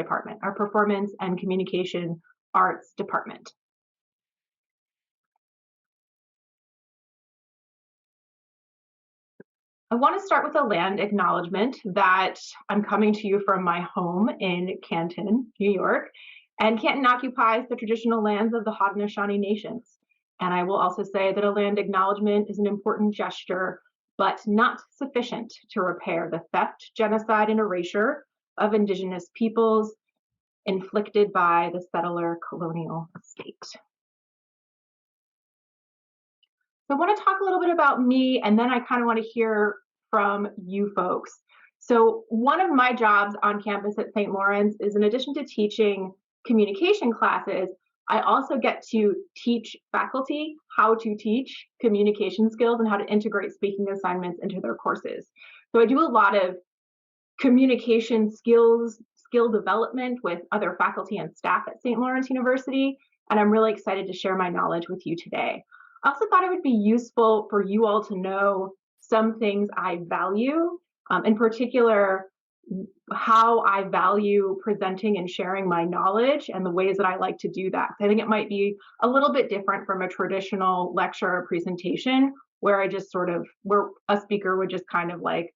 department, our performance and communication arts department. I want to start with a land acknowledgement that I'm coming to you from my home in Canton, New York, and Canton occupies the traditional lands of the Haudenosaunee nations. And I will also say that a land acknowledgement is an important gesture, but not sufficient to repair the theft, genocide, and erasure of Indigenous peoples inflicted by the settler colonial state. So I want to talk a little bit about me, and then I kind of want to hear from you folks. So one of my jobs on campus at St. Lawrence is, in addition to teaching communication classes, I also get to teach faculty how to teach communication skills and how to integrate speaking assignments into their courses. So I do a lot of communication skill development with other faculty and staff at St. Lawrence University, and I'm really excited to share my knowledge with you today. I also thought it would be useful for you all to know some things I value, in particular, how I value presenting and sharing my knowledge and the ways that I like to do that. I think it might be a little bit different from a traditional lecture or presentation where where a speaker would just kind of like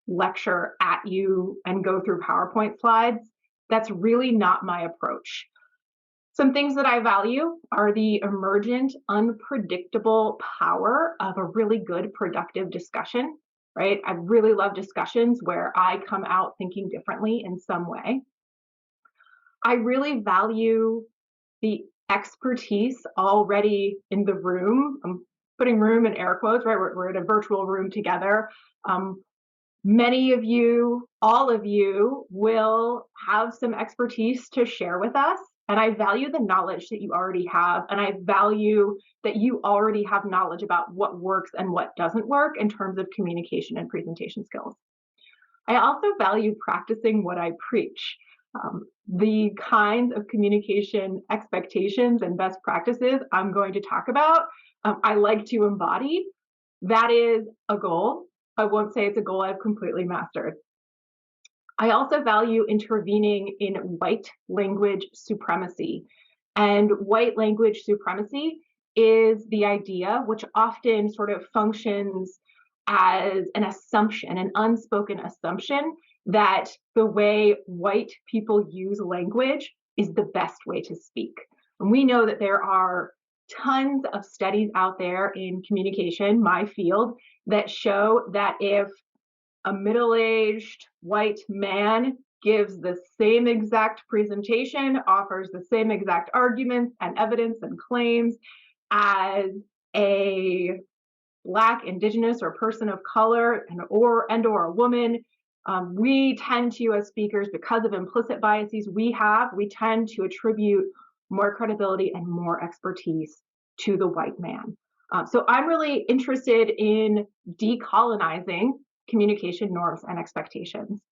lecture at you and go through PowerPoint slides. That's really not my approach. Some things that I value are the emergent, unpredictable power of a really good, productive discussion, right? I really love discussions where I come out thinking differently in some way. I really value the expertise already in the room. I'm putting room in air quotes, right? We're in a virtual room together. Many of you, all of you, will have some expertise to share with us. And I value the knowledge that you already have. And I value that you already have knowledge about what works and what doesn't work in terms of communication and presentation skills. I also value practicing what I preach. The kinds of communication expectations and best practices I'm going to talk about, I like to embody. That is a goal. I won't say it's a goal I've completely mastered. I also value intervening in white language supremacy. And white language supremacy is the idea, which often sort of functions as an assumption, an unspoken assumption, that the way white people use language is the best way to speak. And we know that there are tons of studies out there in communication, my field, that show that if a middle-aged white man gives the same exact presentation, offers the same exact arguments and evidence and claims as a Black, Indigenous, or person of color and or a woman, we tend to, as speakers, because of implicit biases we tend to attribute more credibility and more expertise to the white man. So I'm really interested in decolonizing communication norms and expectations.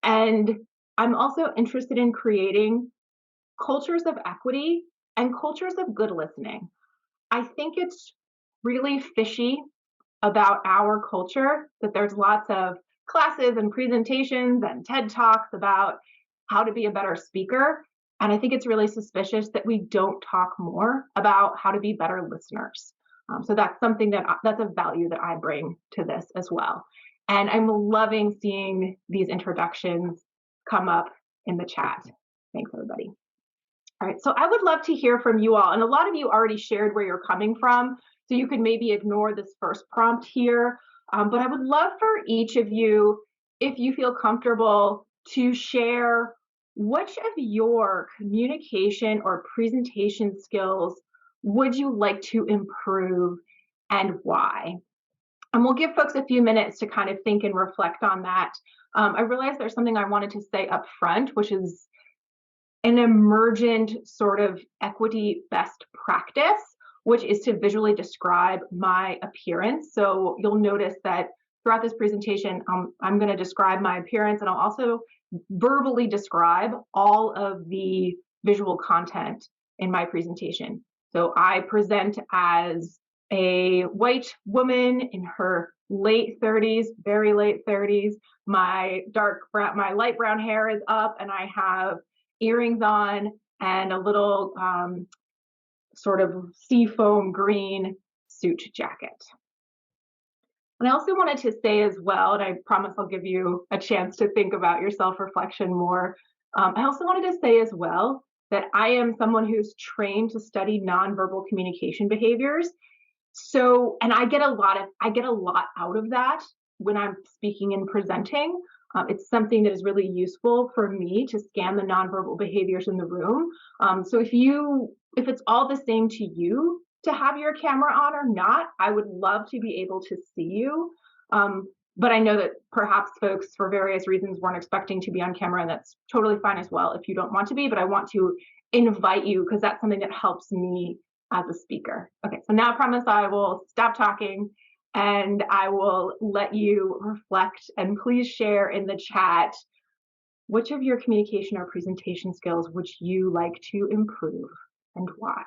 And I'm also interested in creating cultures of equity and cultures of good listening. I think it's really fishy about our culture that there's lots of classes and presentations and TED Talks about how to be a better speaker. And I think it's really suspicious that we don't talk more about how to be better listeners. So that's something that's a value that I bring to this as well. And I'm loving seeing these introductions come up in the chat. Thanks, everybody. All right, so I would love to hear from you all. And a lot of you already shared where you're coming from, so you can maybe ignore this first prompt here. But I would love for each of you, if you feel comfortable, to share which of your communication or presentation skills would you like to improve and why? And we'll give folks a few minutes to kind of think and reflect on that. I realized there's something I wanted to say up front, which is an emergent sort of equity best practice, which is to visually describe my appearance. So you'll notice that throughout this presentation, I'm going to describe my appearance, and I'll also verbally describe all of the visual content in my presentation. So I present as a white woman in her late 30s, very late 30s. My light brown hair is up, and I have earrings on and a little sort of seafoam green suit jacket. And I also wanted to say as well, and I promise I'll give you a chance to think about your self-reflection more. I also wanted to say as well that I am someone who's trained to study nonverbal communication behaviors. So, and I get a lot out of that when I'm speaking and presenting. It's something that is really useful for me to scan the nonverbal behaviors in the room. So if it's all the same to you to have your camera on or not, I would love to be able to see you. But I know that perhaps folks, for various reasons, weren't expecting to be on camera, and that's totally fine as well if you don't want to be. But I want to invite you because that's something that helps me as a speaker. Okay, so now I promise I will stop talking and I will let you reflect, and please share in the chat which of your communication or presentation skills would you like to improve and why.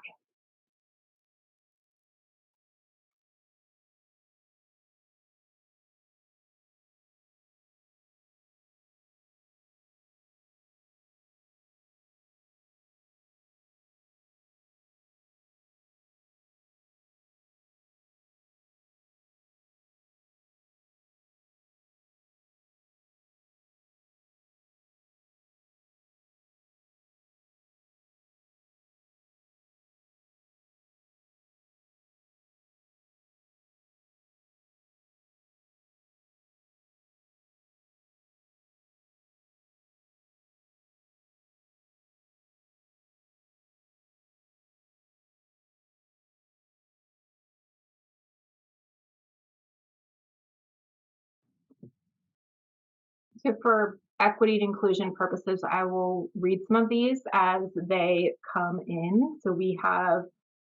So for equity and inclusion purposes, I will read some of these as they come in. So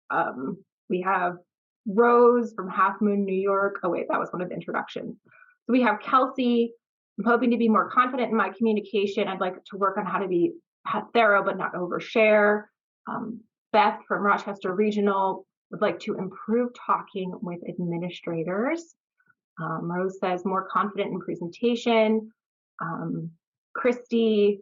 um, we have Rose from Half Moon, New York. Oh wait, that was one of the introductions. So we have Kelsey. I'm hoping to be more confident in my communication. I'd like to work on how to be thorough but not overshare. Beth from Rochester Regional would like to improve talking with administrators. Rose says more confident in presentation. Christy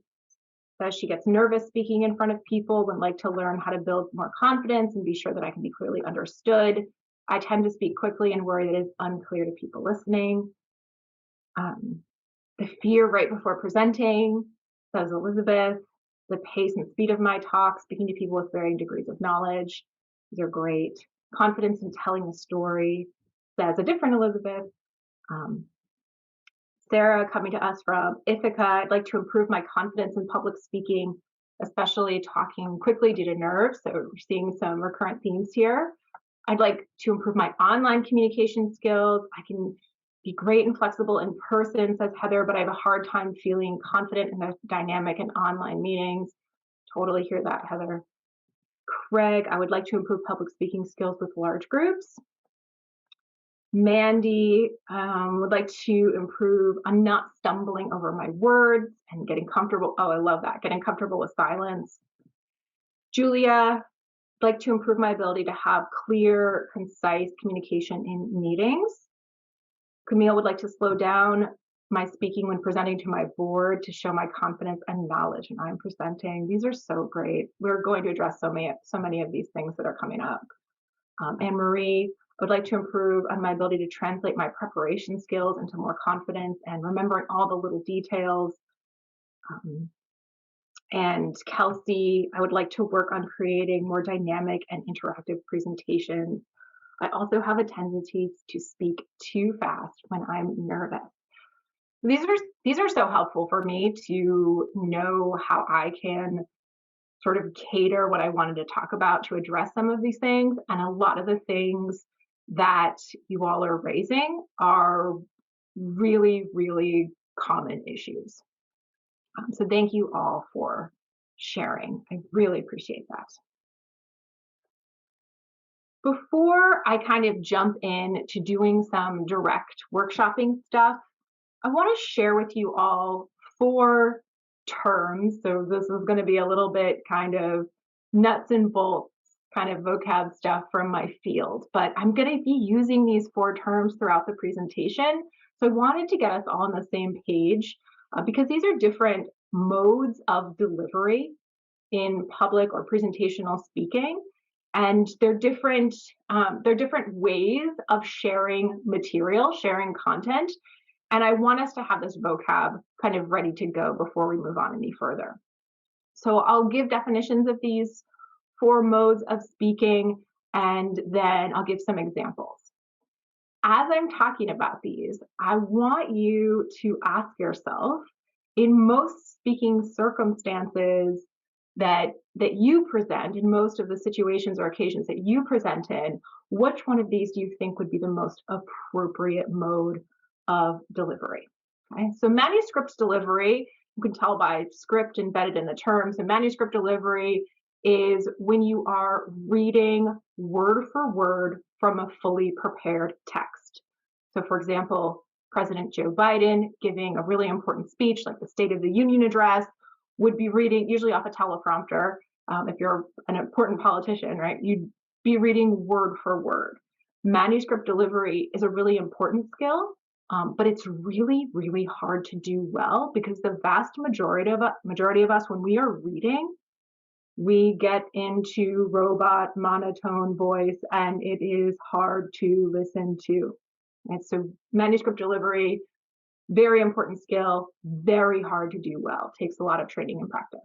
says she gets nervous speaking in front of people, would like to learn how to build more confidence and be sure that I can be clearly understood. I tend to speak quickly and worry that it's unclear to people listening. The fear right before presenting, says Elizabeth. The pace and speed of my talk, speaking to people with varying degrees of knowledge. These are great. Confidence in telling a story, says a different Elizabeth. Sarah coming to us from Ithaca. I'd like to improve my confidence in public speaking, especially talking quickly due to nerves. So we're seeing some recurrent themes here. I'd like to improve my online communication skills. I can be great and flexible in person, says Heather, but I have a hard time feeling confident in the dynamic in online meetings. Totally hear that, Heather. Craig, I would like to improve public speaking skills with large groups. Mandy would like to improve. I'm not stumbling over my words and getting comfortable. Oh, I love that. Getting comfortable with silence. Julia, like to improve my ability to have clear, concise communication in meetings. Camille would like to slow down my speaking when presenting to my board to show my confidence and knowledge when I'm presenting. These are so great. We're going to address so many of these things that are coming up. Anne Marie would like to improve on my ability to translate my preparation skills into more confidence and remembering all the little details. And Kelsey, I would like to work on creating more dynamic and interactive presentations. I also have a tendency to speak too fast when I'm nervous. These are so helpful for me to know how I can sort of cater what I wanted to talk about to address some of these things. And a lot of the things that you all are raising are really, really common issues. So thank you all for sharing. I really appreciate that. Before I kind of jump in to doing some direct workshopping stuff, I want to share with you all 4 terms. So this is going to be a little bit kind of nuts and bolts kind of vocab stuff from my field, but I'm going to be using these 4 terms throughout the presentation. So I wanted to get us all on the same page because these are different modes of delivery in public or presentational speaking, and they're different ways of sharing material, sharing content, and I want us to have this vocab kind of ready to go before we move on any further. So I'll give definitions of these 4 modes of speaking, and then I'll give some examples. As I'm talking about these, I want you to ask yourself, in most speaking circumstances that you present, in most of the situations or occasions that you present in, which one of these do you think would be the most appropriate mode of delivery? Okay, so manuscript delivery, you can tell by script embedded in the term. So manuscript delivery is when you are reading word for word from a fully prepared text. So for example, President Joe Biden giving a really important speech like the State of the Union address would be reading, usually off a teleprompter. If you're an important politician, right, you'd be reading word for word. Manuscript delivery is a really important skill, but it's really, really hard to do well because the vast majority of us, when we are reading, we get into robot monotone voice and it is hard to listen to. And so manuscript delivery, very important skill, very hard to do well, takes a lot of training and practice.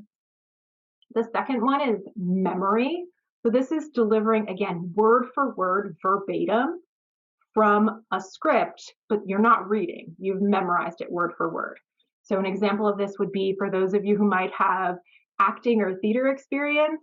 The second one is memory. So this is delivering, again, word for word, verbatim from a script, but you're not reading, you've memorized it word for word. So an example of this would be for those of you who might have acting or theater experience.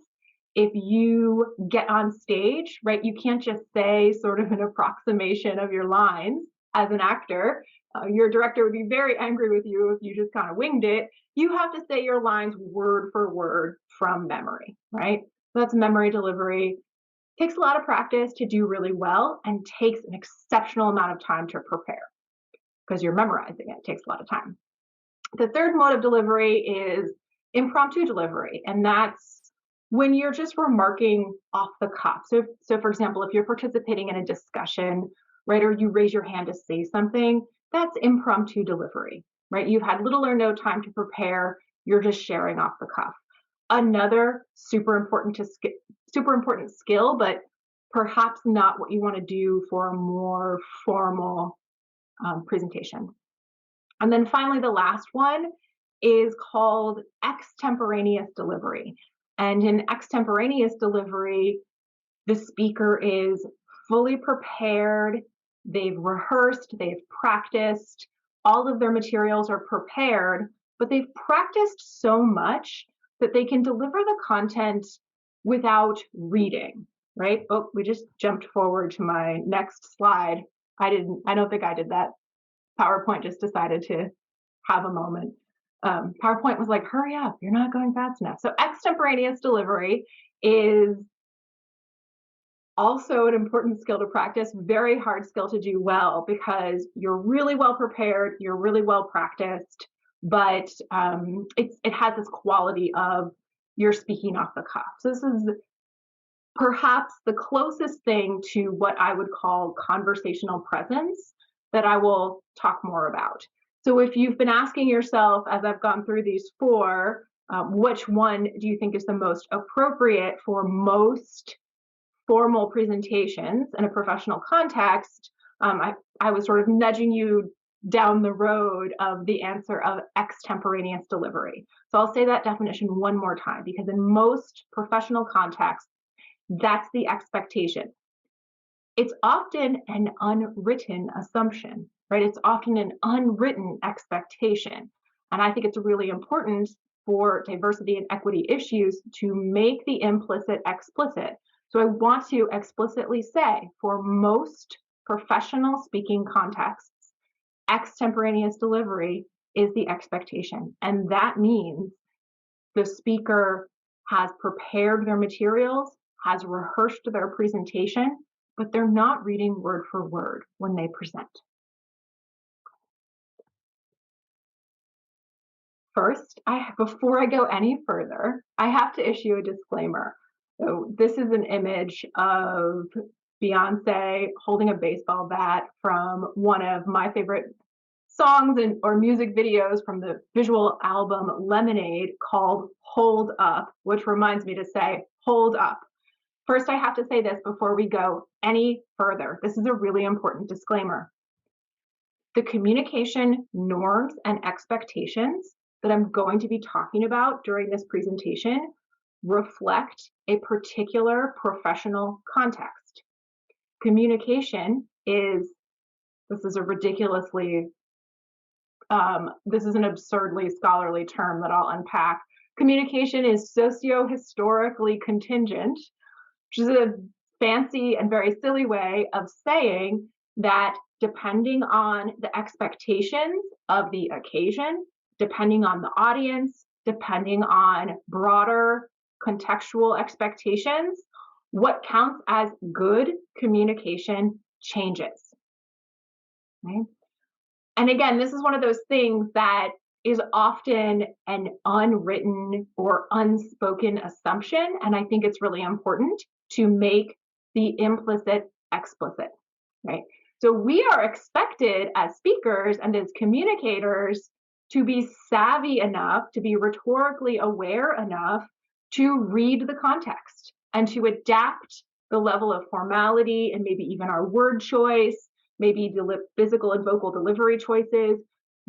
If you get on stage, right, you can't just say sort of an approximation of your lines as an actor. Your director would be very angry with you if you just kind of winged it. You have to say your lines word for word from memory, right? So that's memory delivery. Takes a lot of practice to do really well and takes an exceptional amount of time to prepare because you're memorizing it. It takes a lot of time. The third mode of delivery is impromptu delivery, and that's when you're just remarking off the cuff. So for example, if you're participating in a discussion, right, or you raise your hand to say something, that's impromptu delivery, right? You've had little or no time to prepare. You're just sharing off the cuff. Another super important skill, but perhaps not what you want to do for a more formal presentation. And then finally, the last one is called extemporaneous delivery. And in extemporaneous delivery, the speaker is fully prepared, they've rehearsed, they've practiced, all of their materials are prepared, but they've practiced so much that they can deliver the content without reading, right? Oh, we just jumped forward to my next slide. I don't think I did that. PowerPoint just decided to have a moment. PowerPoint was like, hurry up, you're not going fast enough. So extemporaneous delivery is also an important skill to practice, very hard skill to do well because you're really well prepared, you're really well practiced, but it has this quality of you're speaking off the cuff. So this is perhaps the closest thing to what I would call conversational presence that I will talk more about. So if you've been asking yourself, as I've gone through these 4, which one do you think is the most appropriate for most formal presentations in a professional context, I was sort of nudging you down the road of the answer of extemporaneous delivery. So I'll say that definition one more time, because in most professional contexts, that's the expectation. It's often an unwritten assumption, right? It's often an unwritten expectation. And I think it's really important for diversity and equity issues to make the implicit explicit. So I want to explicitly say, for most professional speaking contexts, extemporaneous delivery is the expectation. And that means the speaker has prepared their materials, has rehearsed their presentation, but they're not reading word for word when they present. First, before I go any further, I have to issue a disclaimer. So this is an image of Beyonce holding a baseball bat from one of my favorite songs or music videos from the visual album Lemonade called Hold Up, which reminds me to say, hold up. First, I have to say this before we go any further. This is a really important disclaimer. The communication norms and expectations that I'm going to be talking about during this presentation reflect a particular professional context. Communication is, this is an absurdly scholarly term that I'll unpack. Communication is socio-historically contingent, which is a fancy and very silly way of saying that depending on the expectations of the occasion, depending on the audience, depending on broader contextual expectations, what counts as good communication changes. Okay? And again, this is one of those things that is often an unwritten or unspoken assumption, and I think it's really important to make the implicit explicit, right? So we are expected as speakers and as communicators to be savvy enough, to be rhetorically aware enough to read the context and to adapt the level of formality and maybe even our word choice, maybe physical and vocal delivery choices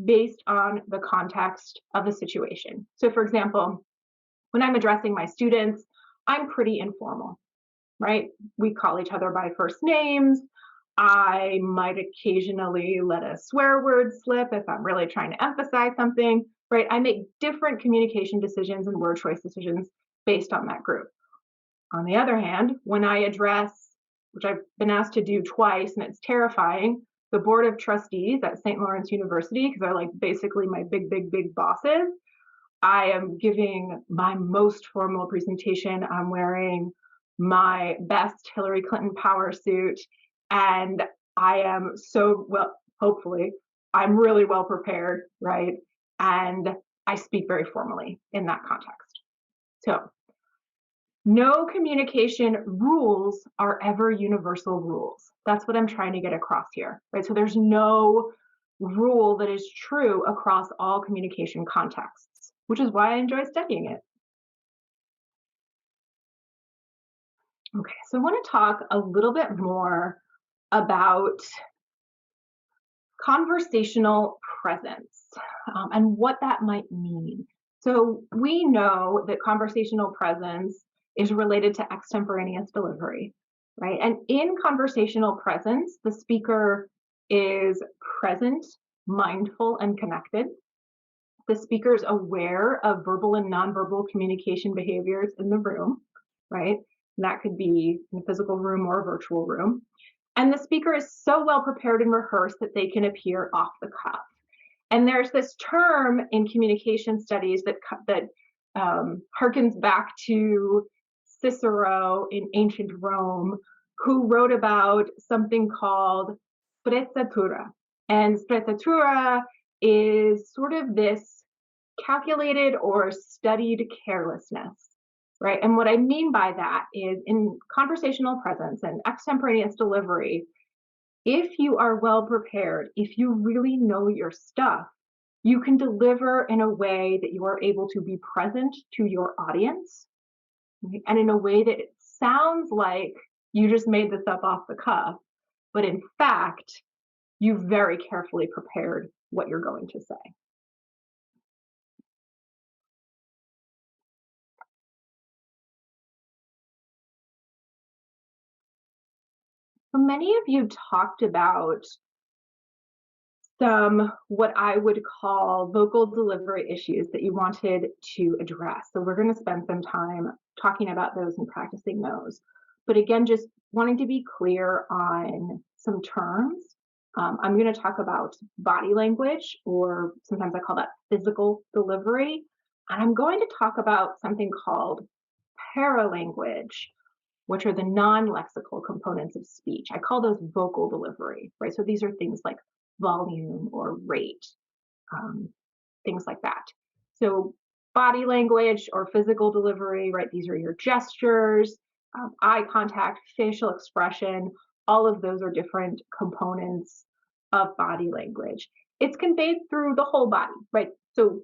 based on the context of the situation. So for example, when I'm addressing my students, I'm pretty informal, right? We call each other by first names. I might occasionally let a swear word slip if I'm really trying to emphasize something, right? I make different communication decisions and word choice decisions based on that group. On the other hand, when I address, which I've been asked to do twice, and it's terrifying, the board of trustees at St. Lawrence University, because they're like basically my big bosses, I am giving my most formal presentation. I'm wearing my best Hillary Clinton power suit, and I am so, well, hopefully, I'm really well prepared, right? And I speak very formally in that context. So, no communication rules are ever universal rules. That's what I'm trying to get across here, right? So there's no rule that is true across all communication contexts, which is why I enjoy studying it. Okay, so I want to talk a little bit more about conversational presence and what that might mean. So we know that conversational presence is related to extemporaneous delivery, right? And in conversational presence, the speaker is present, mindful, and connected. The speaker is aware of verbal and nonverbal communication behaviors in the room, right? And that could be in a physical room or a virtual room. And the speaker is so well prepared and rehearsed that they can appear off the cuff. And there's this term in communication studies that harkens back to Cicero in ancient Rome, who wrote about something called sprezzatura. And sprezzatura is sort of this calculated or studied carelessness, right? And what I mean by that is in conversational presence and extemporaneous delivery, if you are well prepared, if you really know your stuff, you can deliver in a way that you are able to be present to your audience, right? And in a way that it sounds like you just made this up off the cuff, but in fact, you very carefully prepared what you're going to say. So many of you talked about some what I would call vocal delivery issues that you wanted to address. So we're going to spend some time talking about those and practicing those. But again, just wanting to be clear on some terms. I'm going to talk about body language, or sometimes I call that physical delivery. And I'm going to talk about something called paralanguage, which are the non-lexical components of speech. I call those vocal delivery, right? So these are things like volume or rate, things like that. So body language or physical delivery, right? These are your gestures, eye contact, facial expression. All of those are different components of body language. It's conveyed through the whole body, right? So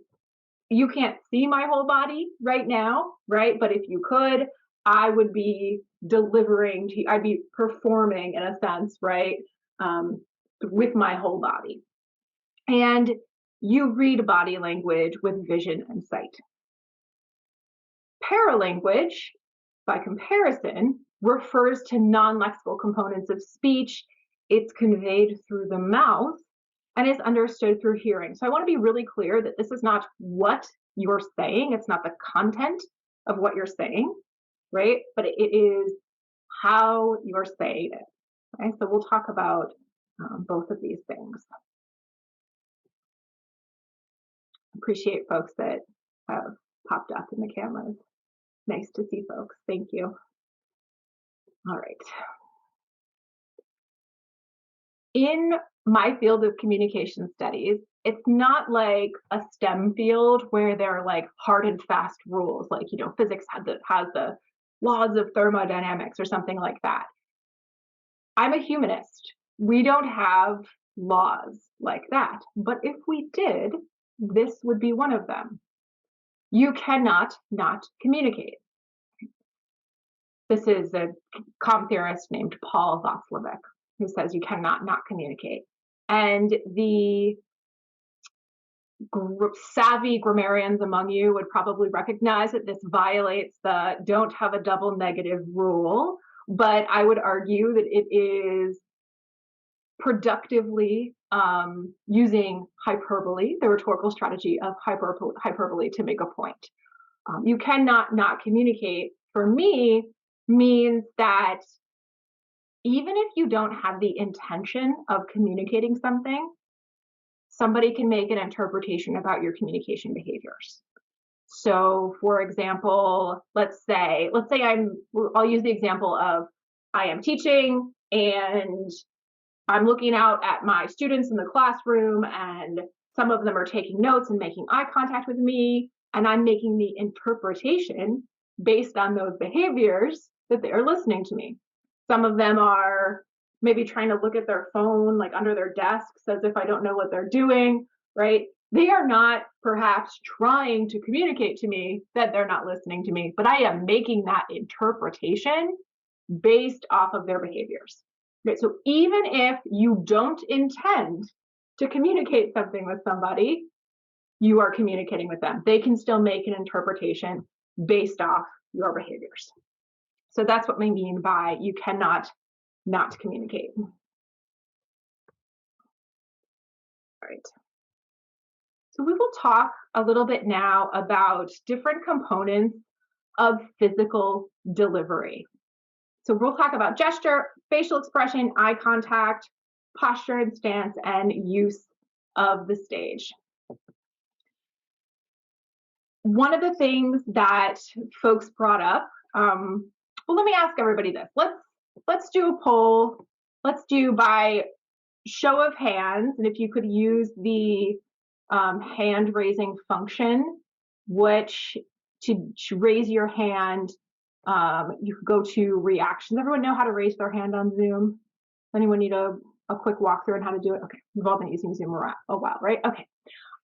you can't see my whole body right now, right? But if you could, I would be delivering to you, I'd be performing in a sense, right? With my whole body. And you read body language with vision and sight. Paralanguage, by comparison, refers to non-lexical components of speech. It's conveyed through the mouth and is understood through hearing. So I want to be really clear that this is not what you're saying. It's not the content of what you're saying, right? But it is how you're saying it. Okay? So we'll talk about both of these things. Appreciate folks that have popped up in the cameras. Nice to see folks. Thank you. All right. In my field of communication studies, it's not like a STEM field where there are like hard and fast rules, like, you know, physics has the laws of thermodynamics or something like that. I'm a humanist. We don't have laws like that. But if we did, this would be one of them. You cannot not communicate. This is a comm theorist named Paul Václavic who says you cannot not communicate. And the savvy grammarians among you would probably recognize that this violates the don't have a double negative rule, but I would argue that it is productively using hyperbole, the rhetorical strategy of hyperbole to make a point. You cannot not communicate, for me, means that even if you don't have the intention of communicating something, somebody can make an interpretation about your communication behaviors. So for example, let's say I'll use the example of I am teaching and I'm looking out at my students in the classroom and some of them are taking notes and making eye contact with me, and I'm making the interpretation based on those behaviors that they are listening to me. Some of them are maybe trying to look at their phone, like under their desks, as if I don't know what they're doing, right? They are not perhaps trying to communicate to me that they're not listening to me, but I am making that interpretation based off of their behaviors. Right? So even if you don't intend to communicate something with somebody, you are communicating with them. They can still make an interpretation based off your behaviors. So that's what I mean by you cannot not communicate. All right. So we will talk a little bit now about different components of physical delivery. So we'll talk about gesture, facial expression, eye contact, posture and stance, and use of the stage. One of the things that folks brought up, well, let me ask everybody this. Let's do a poll. Let's do by show of hands, and if you could use the hand raising function, which to raise your hand, you could go to reactions. Everyone know how to raise their hand on Zoom? Anyone need a quick walkthrough on how to do it? Okay, we've all been using Zoom a while, right? Okay,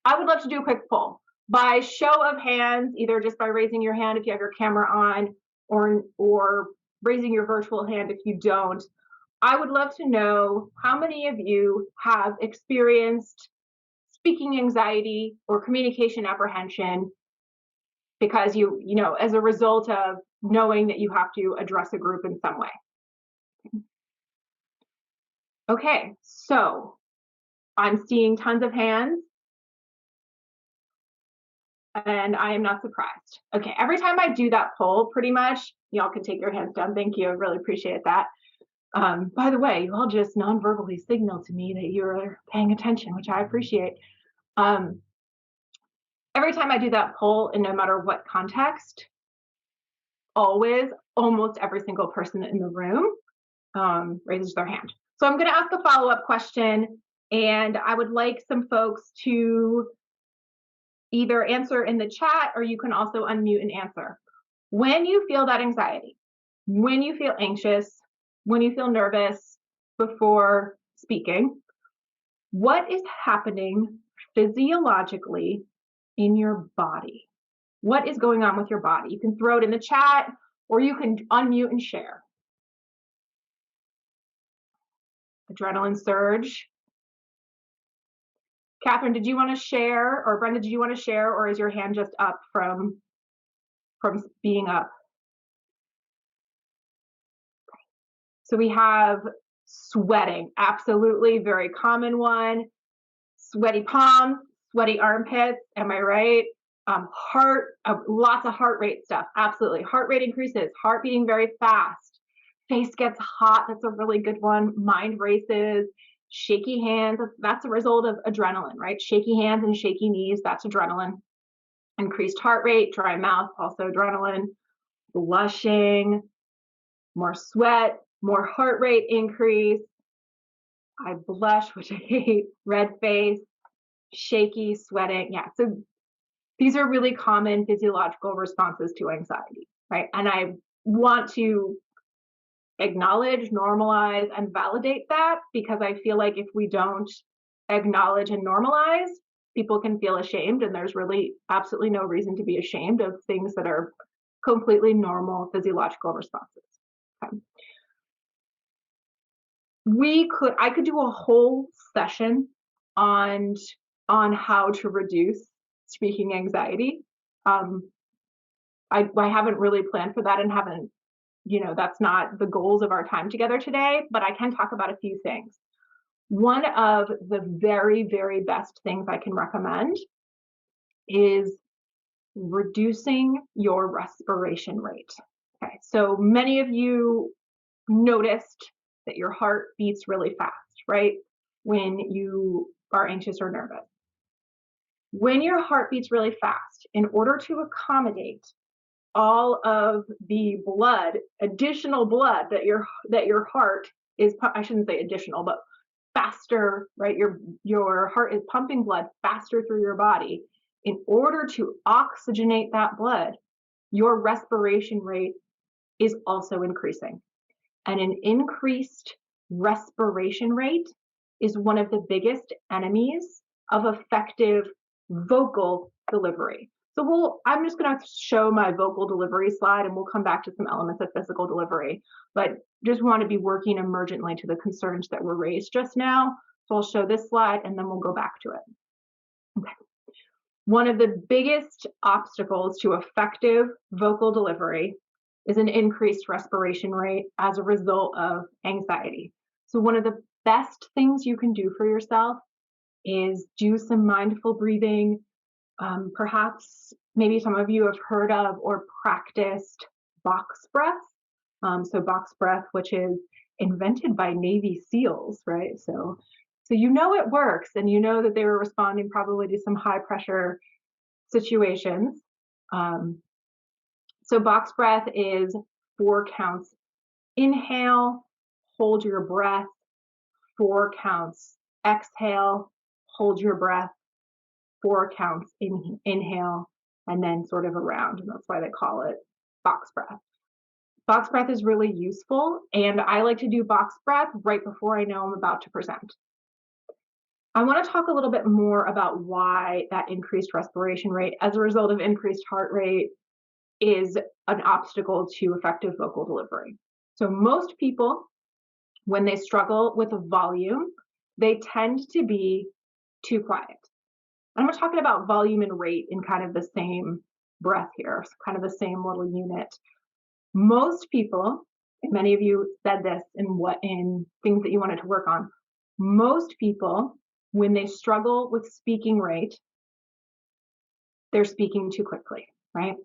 I would love to do a quick poll. By show of hands, either just by raising your hand if you have your camera on, or raising your virtual hand if you don't, I would love to know how many of you have experienced speaking anxiety or communication apprehension because you know, as a result of knowing that you have to address a group in some way. Okay, so I'm seeing tons of hands and I am not surprised. Okay, every time I do that poll, pretty much, y'all can take your hands down. Thank you, I really appreciate that. By the way, you all just non-verbally signal to me that you're paying attention, which I appreciate. Every time I do that poll, and no matter what context, almost every single person in the room raises their hand. So I'm going to ask a follow-up question, and I would like some folks to either answer in the chat or you can also unmute and answer. When you feel that anxiety, when you feel anxious, when you feel nervous before speaking, what is happening physiologically in your body? What is going on with your body? You can throw it in the chat or you can unmute and share. Adrenaline surge. Catherine, did you want to share, or Brenda, did you want to share, or is your hand just up from being up? So we have sweating, absolutely, very common one. Sweaty palms, sweaty armpits, am I right? Lots of heart rate stuff, absolutely. Heart rate increases, heart beating very fast. Face gets hot, that's a really good one. Mind races, shaky hands, that's a result of adrenaline, right? Shaky hands and shaky knees, that's adrenaline. Increased heart rate, dry mouth, also adrenaline. Blushing, more sweat, more heart rate increase. I blush, which I hate, red face, shaky, sweating. Yeah, so these are really common physiological responses to anxiety, right? And I want to acknowledge, normalize, and validate that, because I feel like if we don't acknowledge and normalize, people can feel ashamed, and there's really absolutely no reason to be ashamed of things that are completely normal physiological responses. Okay. I could do a whole session on how to reduce speaking anxiety. I haven't really planned for that and haven't, that's not the goals of our time together today, but I can talk about a few things. One of the very, very best things I can recommend is reducing your respiration rate. Okay, so many of you noticed that your heart beats really fast, right? When you are anxious or nervous. When your heart beats really fast, in order to accommodate all of the blood, additional blood that your heart is, I shouldn't say additional, but faster, right? Your heart is pumping blood faster through your body. In order to oxygenate that blood, your respiration rate is also increasing. And an increased respiration rate is one of the biggest enemies of effective vocal delivery. So I'm just going to show my vocal delivery slide, and we'll come back to some elements of physical delivery, but just want to be working emergently to the concerns that were raised just now. So I'll show this slide and then we'll go back to it. Okay. One of the biggest obstacles to effective vocal delivery is an increased respiration rate as a result of anxiety. So one of the best things you can do for yourself is do some mindful breathing. Perhaps maybe some of you have heard of or practiced box breath. So box breath, which is invented by Navy SEALs, right? So you know it works, and you know that they were responding probably to some high pressure situations. So box breath is 4 counts inhale, hold your breath, 4 counts exhale, hold your breath, 4 counts inhale, and then sort of around, and that's why they call it box breath. Box breath is really useful, and I like to do box breath right before I know I'm about to present. I want to talk a little bit more about why that increased respiration rate as a result of increased heart rate is an obstacle to effective vocal delivery. So most people, when they struggle with a volume, they tend to be too quiet. I'm talking about volume and rate in kind of the same breath here, so kind of the same little unit. Most people, and many of you said this in things that you wanted to work on, most people, when they struggle with speaking rate, they're speaking too quickly, right?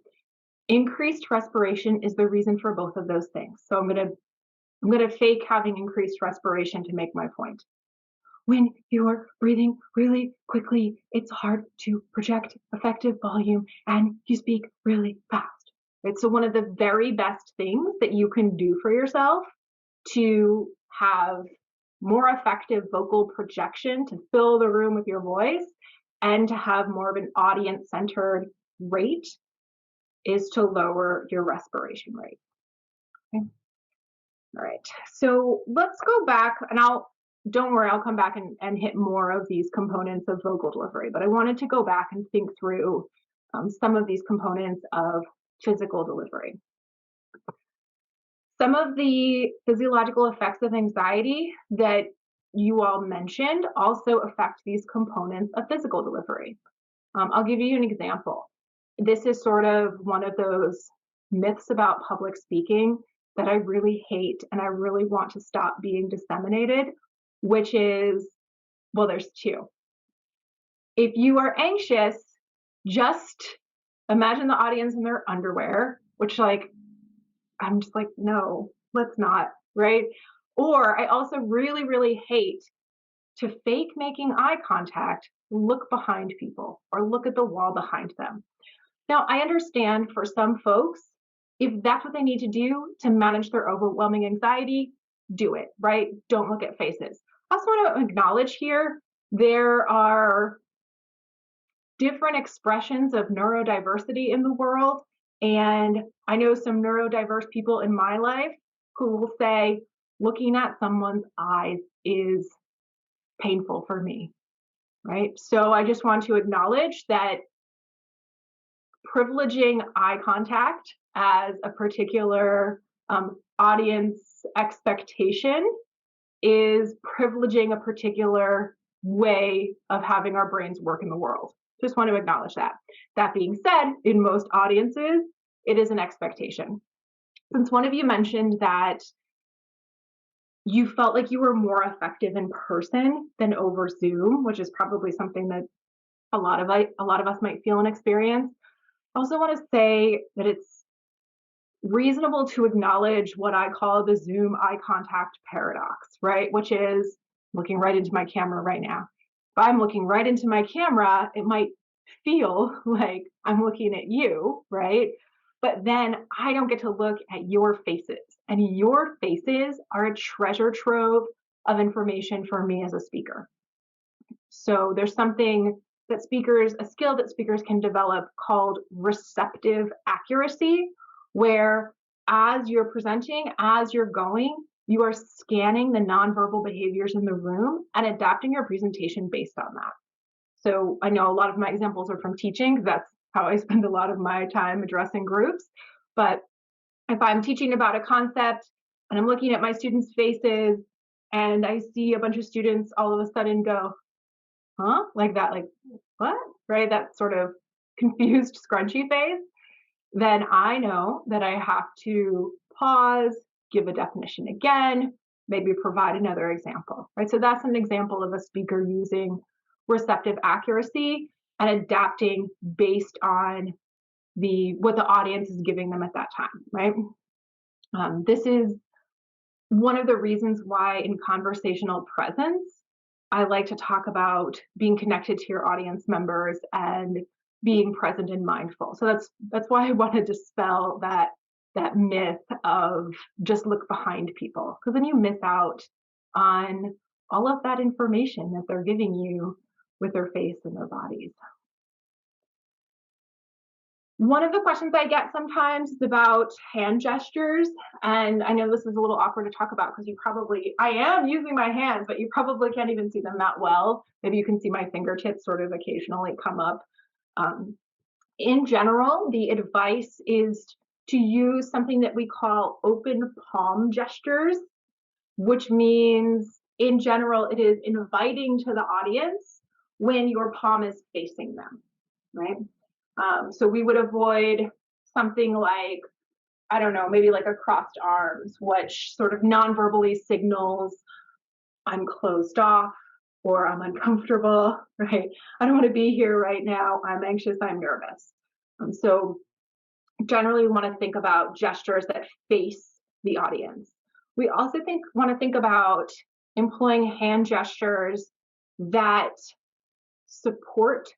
Increased respiration is the reason for both of those things. So I'm gonna fake having increased respiration to make my point. When you're breathing really quickly, it's hard to project effective volume and you speak really fast. Right? So one of the very best things that you can do for yourself to have more effective vocal projection, to fill the room with your voice, and to have more of an audience-centered rate is to lower your respiration rate. Okay. All right, so let's go back, and don't worry, I'll come back and hit more of these components of vocal delivery, but I wanted to go back and think through some of these components of physical delivery. Some of the physiological effects of anxiety that you all mentioned also affect these components of physical delivery. I'll give you an example. This is sort of one of those myths about public speaking that I really hate and I really want to stop being disseminated, which is, well, there's two. If you are anxious, just imagine the audience in their underwear, which, like, I'm just like, no, let's not, right? Or I also really, really hate to fake making eye contact, look behind people or look at the wall behind them. Now, I understand for some folks, if that's what they need to do to manage their overwhelming anxiety, do it, right? Don't look at faces. I also want to acknowledge here, there are different expressions of neurodiversity in the world. And I know some neurodiverse people in my life who will say, looking at someone's eyes is painful for me, right? So I just want to acknowledge that privileging eye contact as a particular audience expectation is privileging a particular way of having our brains work in the world. Just want to acknowledge that. That being said, in most audiences, it is an expectation. Since one of you mentioned that you felt like you were more effective in person than over Zoom, which is probably something that a lot of us might feel and experience, I also want to say that it's reasonable to acknowledge what I call the Zoom eye contact paradox, right? Which is looking right into my camera right now. If I'm looking right into my camera, it might feel like I'm looking at you, right? But then I don't get to look at your faces. And your faces are a treasure trove of information for me as a speaker. So there's something that a skill that speakers can develop called receptive accuracy, where as you're presenting, as you're going, you are scanning the nonverbal behaviors in the room and adapting your presentation based on that. So I know a lot of my examples are from teaching, because that's how I spend a lot of my time addressing groups. But if I'm teaching about a concept and I'm looking at my students' faces and I see a bunch of students all of a sudden go, huh? Like that, like, what? Right? That sort of confused, scrunchy face, then I know that I have to pause, give a definition again, maybe provide another example, right? So that's an example of a speaker using receptive accuracy and adapting based on what the audience is giving them at that time, right? This is one of the reasons why in conversational presence, I like to talk about being connected to your audience members and being present and mindful. So that's why I want to dispel that myth of just look behind people, because then you miss out on all of that information that they're giving you with their face and their bodies. One of the questions I get sometimes is about hand gestures, and I know this is a little awkward to talk about because I am using my hands, but you probably can't even see them that well. Maybe you can see my fingertips sort of occasionally come up. In general, the advice is to use something that we call open palm gestures, which means in general, it is inviting to the audience when your palm is facing them, right? So we would avoid something like, I don't know, maybe like a crossed arms, which sort of non-verbally signals I'm closed off or I'm uncomfortable, right? I don't want to be here right now. I'm anxious, I'm nervous. So generally we want to think about gestures that face the audience. We also want to think about employing hand gestures that support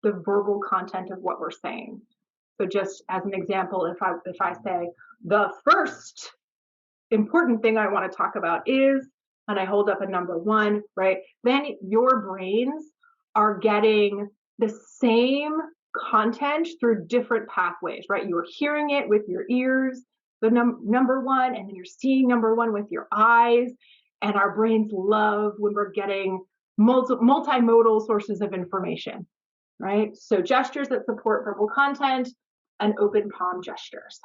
the verbal content of what we're saying. So just as an example, if I say the first important thing I want to talk about is, and I hold up a number one, right? Then your brains are getting the same content through different pathways, right? You're hearing it with your ears, the number one, and then you're seeing number one with your eyes. And our brains love when we're getting multimodal sources of information, right? So gestures that support verbal content and open palm gestures.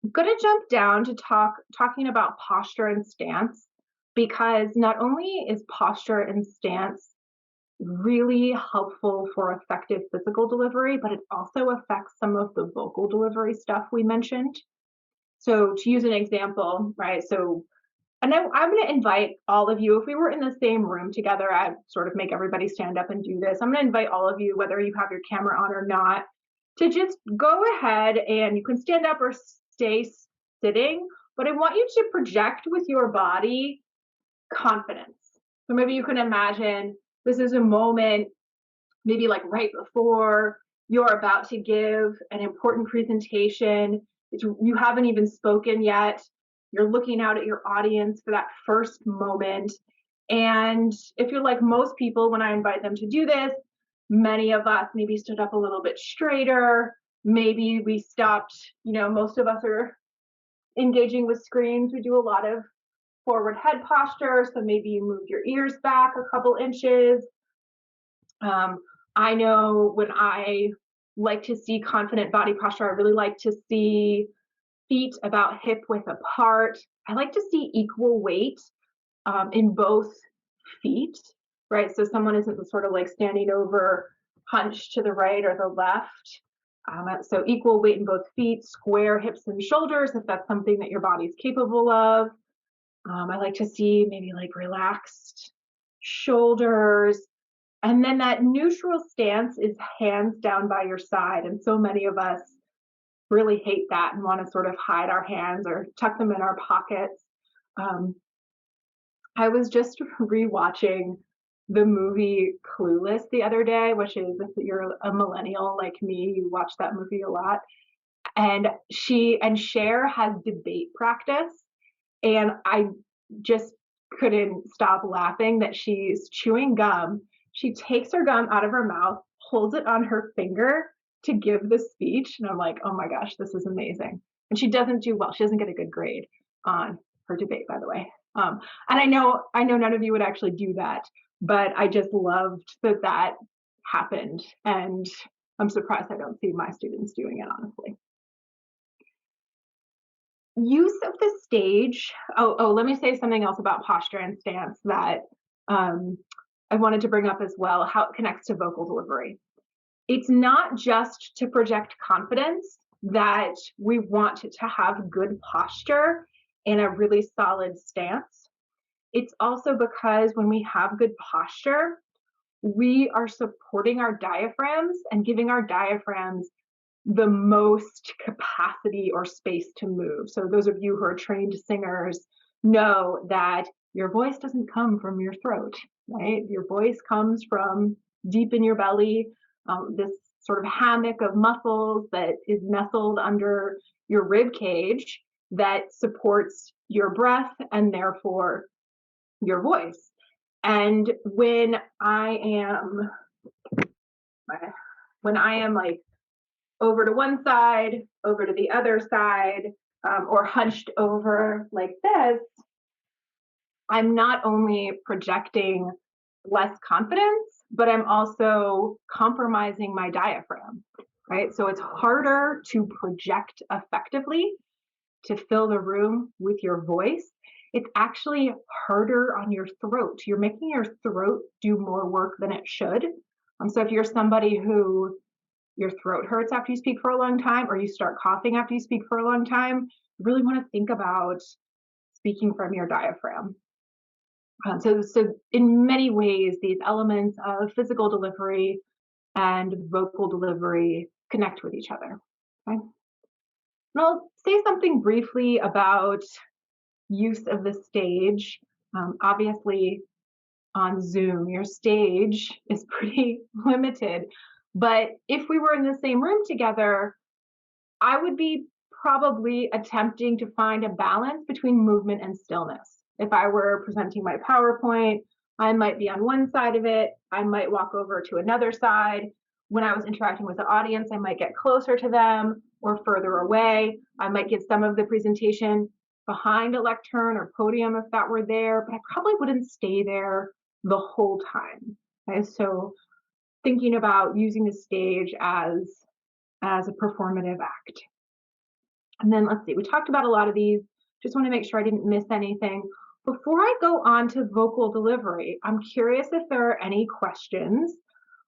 I'm going to jump down to talking about posture and stance, because not only is posture and stance really helpful for effective physical delivery, but it also affects some of the vocal delivery stuff we mentioned. So to use an example, right? So, and I'm going to invite all of you, if we were in the same room together, I'd sort of make everybody stand up and do this. I'm going to invite all of you, whether you have your camera on or not, to just go ahead, and you can stand up or stay sitting, but I want you to project with your body confidence. So maybe you can imagine this is a moment, maybe like right before you're about to give an important presentation. You haven't even spoken yet. You're looking out at your audience for that first moment. And if you're like most people, when I invite them to do this, many of us maybe stood up a little bit straighter. Maybe we stopped, most of us are engaging with screens. We do a lot of forward head posture. So maybe you moved your ears back a couple inches. I know when I like to see confident body posture, I really like to see feet about hip width apart. I like to see equal weight in both feet, right? So someone isn't sort of like standing over hunched to the right or the left. So equal weight in both feet, square hips and shoulders, if that's something that your body's capable of. I like to see maybe like relaxed shoulders. And then that neutral stance is hands down by your side. And so many of us really hate that and want to sort of hide our hands or tuck them in our pockets. I was just rewatching the movie Clueless the other day, which is, if you're a millennial like me, you watch that movie a lot. And Cher has debate practice. And I just couldn't stop laughing that she's chewing gum. She takes her gum out of her mouth, holds it on her finger to give the speech. And I'm like, oh my gosh, this is amazing. And she doesn't do well. She doesn't get a good grade on her debate, by the way. And I know none of you would actually do that, but I just loved that happened. And I'm surprised I don't see my students doing it, honestly. Use of the stage. Let me say something else about posture and stance that I wanted to bring up as well, how it connects to vocal delivery. It's not just to project confidence that we want to have good posture and a really solid stance. It's also because when we have good posture, we are supporting our diaphragms and giving our diaphragms the most capacity or space to move. So those of you who are trained singers know that your voice doesn't come from your throat, right? Your voice comes from deep in your belly, this sort of hammock of muscles that is nestled under your rib cage that supports your breath and therefore your voice. And when I am like over to one side, over to the other side, or hunched over like this, I'm not only projecting less confidence, but I'm also compromising my diaphragm, right? So it's harder to project effectively, to fill the room with your voice. It's actually harder on your throat. You're making your throat do more work than it should. So if you're somebody who your throat hurts after you speak for a long time, or you start coughing after you speak for a long time, you really want to think about speaking from your diaphragm. So in many ways, these elements of physical delivery and vocal delivery connect with each other. Okay? And I'll say something briefly about use of the stage. Obviously, on Zoom, your stage is pretty limited. But if we were in the same room together, I would be probably attempting to find a balance between movement and stillness. If I were presenting my PowerPoint, I might be on one side of it. I might walk over to another side. When I was interacting with the audience, I might get closer to them or further away. I might give some of the presentation behind a lectern or podium if that were there, but I probably wouldn't stay there the whole time. Okay, so thinking about using the stage as a performative act. And then let's see, we talked about a lot of these. Just want to make sure I didn't miss anything. Before I go on to vocal delivery, I'm curious if there are any questions,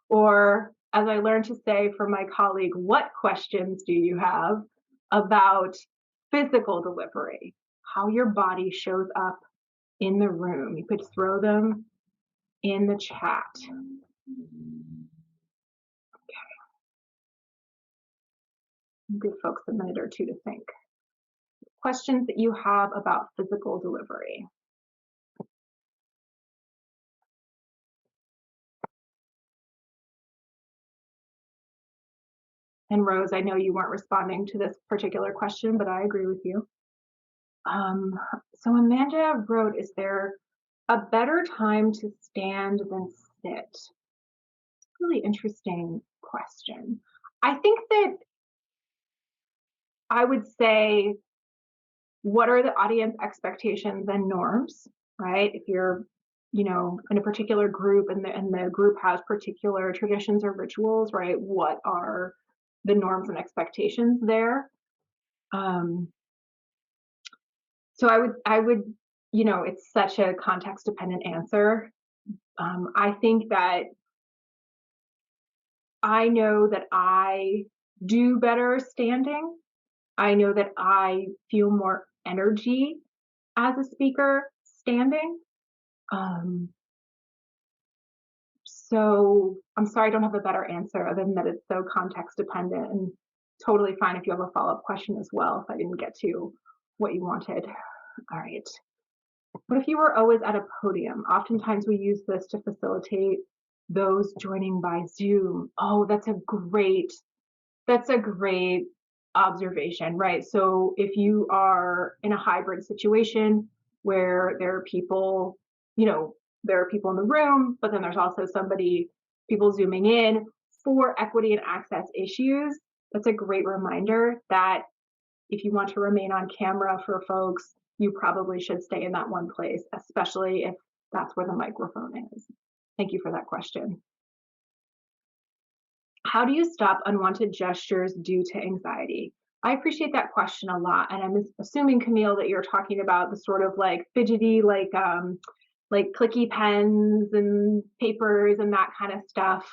or as I learned to say from my colleague, what questions do you have about physical delivery, how your body shows up in the room? You could throw them in the chat. Give folks a minute or two to think. Questions that you have about physical delivery. And Rose, I know you weren't responding to this particular question, but I agree with you. So Amanda wrote, is there a better time to stand than sit? Really interesting question. I think that I would say, what are the audience expectations and norms, right? If you're, in a particular group and the group has particular traditions or rituals, right? What are the norms and expectations there? So I would, it's such a context dependent answer. I think that I know that I do better standing. I know that I feel more energy as a speaker standing. So I'm sorry, I don't have a better answer other than that it's so context dependent, and totally fine if you have a follow-up question as well if I didn't get to what you wanted. All right. What if you were always at a podium? Oftentimes we use this to facilitate those joining by Zoom. Oh, that's a great observation, right? So if you are in a hybrid situation where there are people, there are people in the room, but then there's also people zooming in for equity and access issues, that's a great reminder that if you want to remain on camera for folks, you probably should stay in that one place, especially if that's where the microphone is. Thank you for that question. How do you stop unwanted gestures due to anxiety? I appreciate that question a lot, and I'm assuming, Camille, that you're talking about the sort of like fidgety, like clicky pens and papers and that kind of stuff.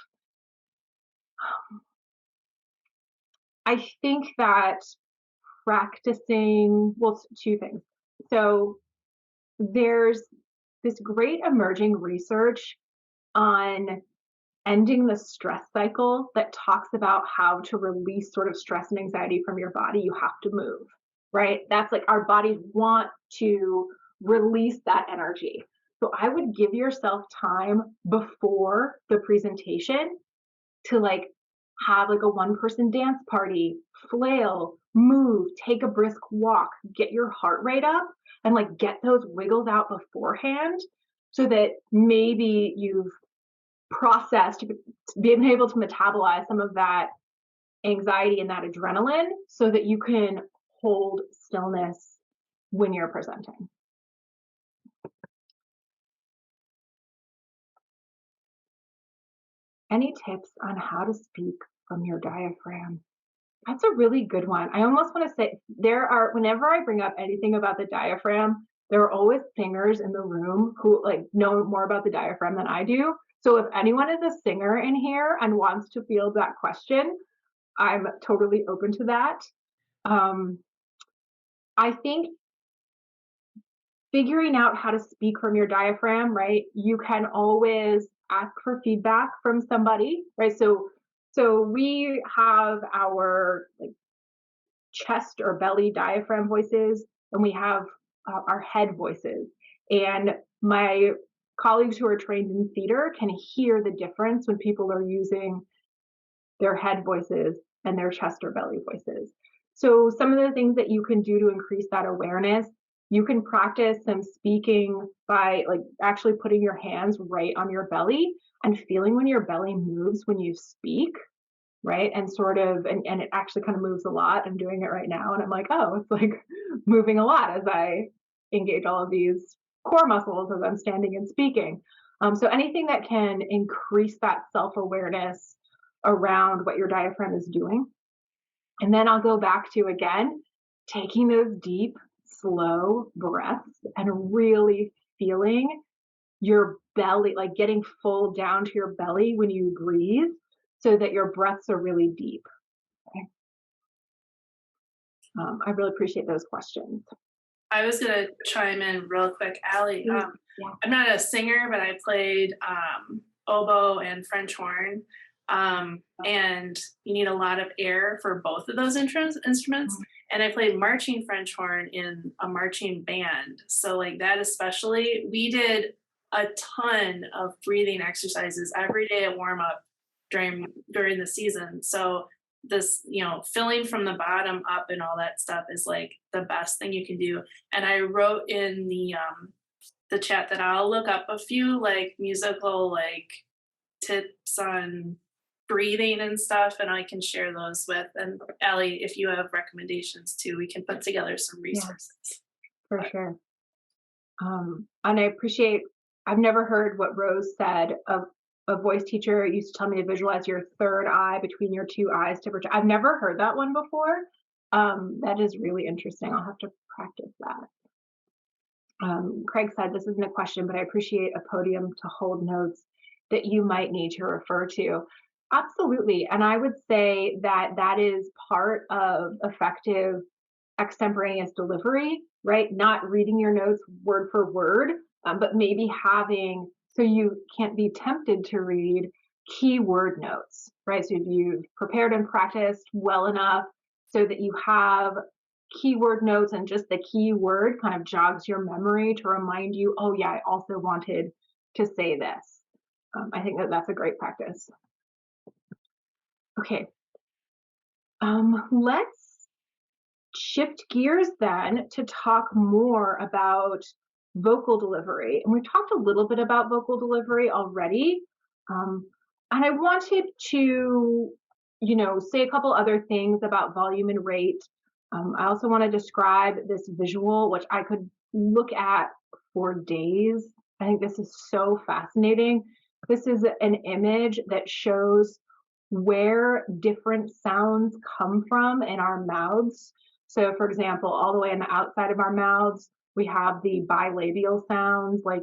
I think that practicing, well, two things. So there's this great emerging research on ending the stress cycle that talks about how to release sort of stress and anxiety from your body. You have to move, right? That's like our bodies want to release that energy. So I would give yourself time before the presentation to have like a one-person dance party, flail, move, take a brisk walk, get your heart rate up, and get those wiggles out beforehand, so that maybe you've processed, being able to metabolize some of that anxiety and that adrenaline, so that you can hold stillness when you're presenting. Any tips on how to speak from your diaphragm? That's a really good one. I almost want to say, whenever I bring up anything about the diaphragm, there are always singers in the room who know more about the diaphragm than I do. So if anyone is a singer in here and wants to field that question, I'm totally open to that. I think figuring out how to speak from your diaphragm, right? You can always ask for feedback from somebody, right? So we have our chest or belly diaphragm voices, and we have our head voices. And my colleagues who are trained in theater can hear the difference when people are using their head voices and their chest or belly voices. So some of the things that you can do to increase that awareness You can practice some speaking by like actually putting your hands right on your belly and feeling when your belly moves when you speak, right? And sort of, and it actually kind of moves a lot. I'm doing it right now. And I'm like, oh, it's like moving a lot as I engage all of these core muscles as I'm standing and speaking. So anything that can increase that self-awareness around what your diaphragm is doing. And then I'll go back to again, taking those deep, slow breaths and really feeling your belly, like getting full down to your belly when you breathe so that your breaths are really deep. Okay. I really appreciate those questions. I was gonna chime in real quick, Allie. Yeah. I'm not a singer, but I played oboe and French horn, and you need a lot of air for both of those instruments. And I played marching French horn in a marching band, so like that especially, we did a ton of breathing exercises every day at warm up during the season. So this, filling from the bottom up and all that stuff is like the best thing you can do. And I wrote in the chat that I'll look up a few like musical like tips on breathing and stuff, and I can share those with. And Allie, if you have recommendations too, we can put together some Yeah, resources. for sure. And I appreciate, I've never heard what Rose said. A voice teacher used to tell me to visualize your third eye between your two eyes to project. I've never heard that one before. That is really interesting. I'll have to practice that. Craig said, this isn't a question, but I appreciate a podium to hold notes that you might need to refer to. Absolutely. And I would say that that is part of effective extemporaneous delivery, right? Not reading your notes word for word, but maybe having, so you can't be tempted to read keyword notes, right? So if you've prepared and practiced well enough so that you have keyword notes and just the keyword kind of jogs your memory to remind you, oh yeah, I also wanted to say this. I think that that's a great practice. Okay, let's shift gears then to talk more about vocal delivery. And we've talked a little bit about vocal delivery already. And I wanted to, say a couple other things about volume and rate. I also want to describe this visual, which I could look at for days. I think this is so fascinating. This is an image that shows where different sounds come from in our mouths. So, for example, all the way on the outside of our mouths, we have the bilabial sounds like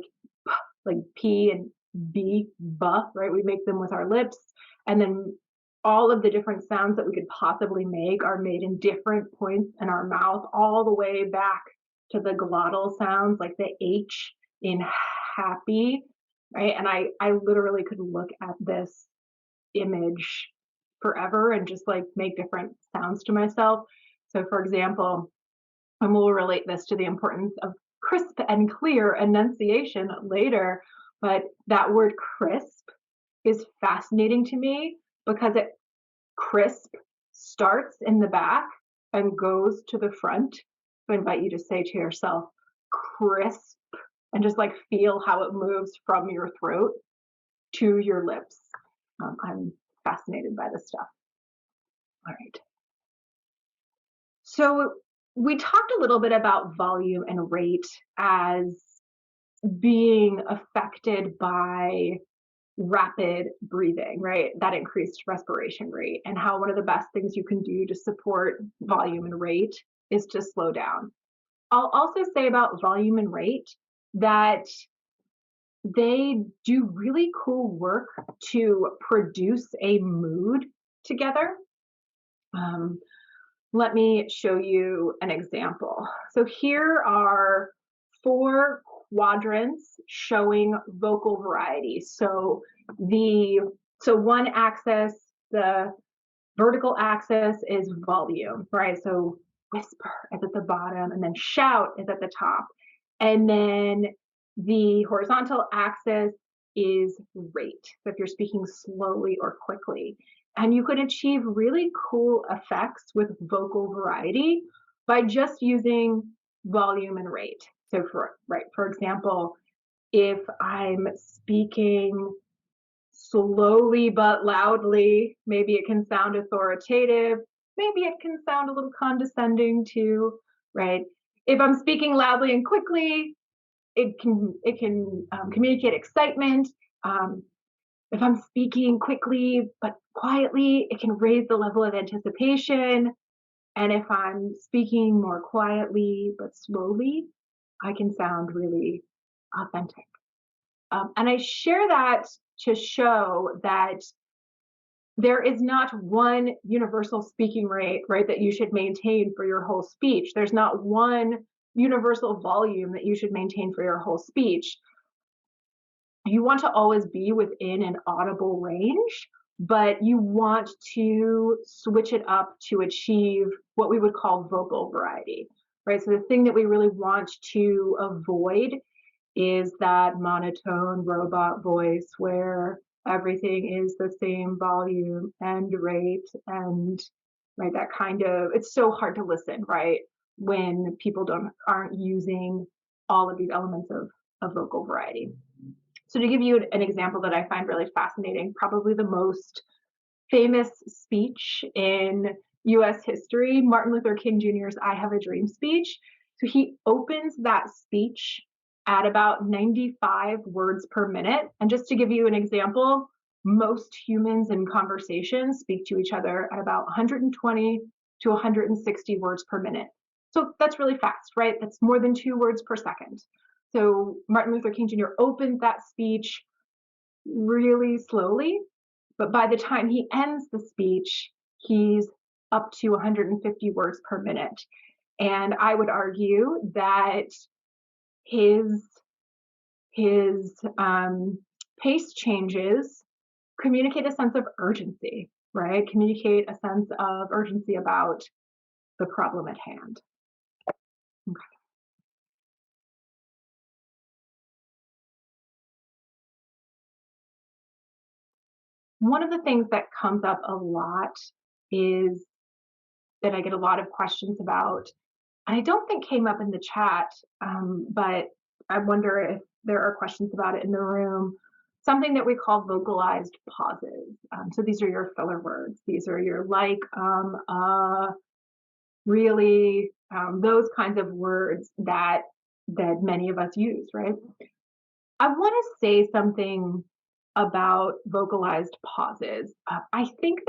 P and B, buh, right? We make them with our lips. And then all of the different sounds that we could possibly make are made in different points in our mouth, all the way back to the glottal sounds, like the H in happy, right? And I literally could look at this image forever and just like make different sounds to myself. So, for example, and we'll relate this to the importance of crisp and clear enunciation later, but that word crisp is fascinating to me because it crisp starts in the back and goes to the front. So I invite you to say to yourself, crisp, and just like feel how it moves from your throat to your lips. I'm fascinated by this stuff. All right. So we talked a little bit about volume and rate as being affected by rapid breathing, right? That increased respiration rate, and how one of the best things you can do to support volume and rate is to slow down. I'll also say about volume and rate that they do really cool work to produce a mood together. Let me show you an example. So here are 4 quadrants showing vocal variety. So one axis, the vertical axis is volume, right? So whisper is at the bottom, and then shout is at the top. And then the horizontal axis is rate. So if you're speaking slowly or quickly. And you can achieve really cool effects with vocal variety by just using volume and rate. So for example, if I'm speaking slowly but loudly, maybe it can sound authoritative, maybe it can sound a little condescending too, right? If I'm speaking loudly and quickly, it can communicate excitement. Um, if I'm speaking quickly but quietly, it can raise the level of anticipation. And if I'm speaking more quietly but slowly, I can sound really authentic. And I share that to show that there is not one universal speaking rate, right, that you should maintain for your whole speech. There's not one universal volume that you should maintain for your whole speech. You want to always be within an audible range, but you want to switch it up to achieve what we would call vocal variety, right? So the thing that we really want to avoid is that monotone robot voice where everything is the same volume and rate and right that kind of, it's so hard to listen, right, when people aren't using all of these elements of vocal variety. So to give you an example that I find really fascinating, probably the most famous speech in US history, Martin Luther King Jr.'s I Have a Dream speech. So he opens that speech at about 95 words per minute. And just to give you an example, most humans in conversation speak to each other at about 120 to 160 words per minute. So that's really fast, right? That's more than 2 words per second. So Martin Luther King Jr. opened that speech really slowly, but by the time he ends the speech, he's up to 150 words per minute. And I would argue that his pace changes communicate a sense of urgency, right? Communicate a sense of urgency about the problem at hand. Okay. One of the things that comes up a lot is that I get a lot of questions about, and I don't think came up in the chat, but I wonder if there are questions about it in the room, something that we call vocalized pauses. So these are your filler words. These are your like, really, those kinds of words that many of us use, right? I want to say something about vocalized pauses. I think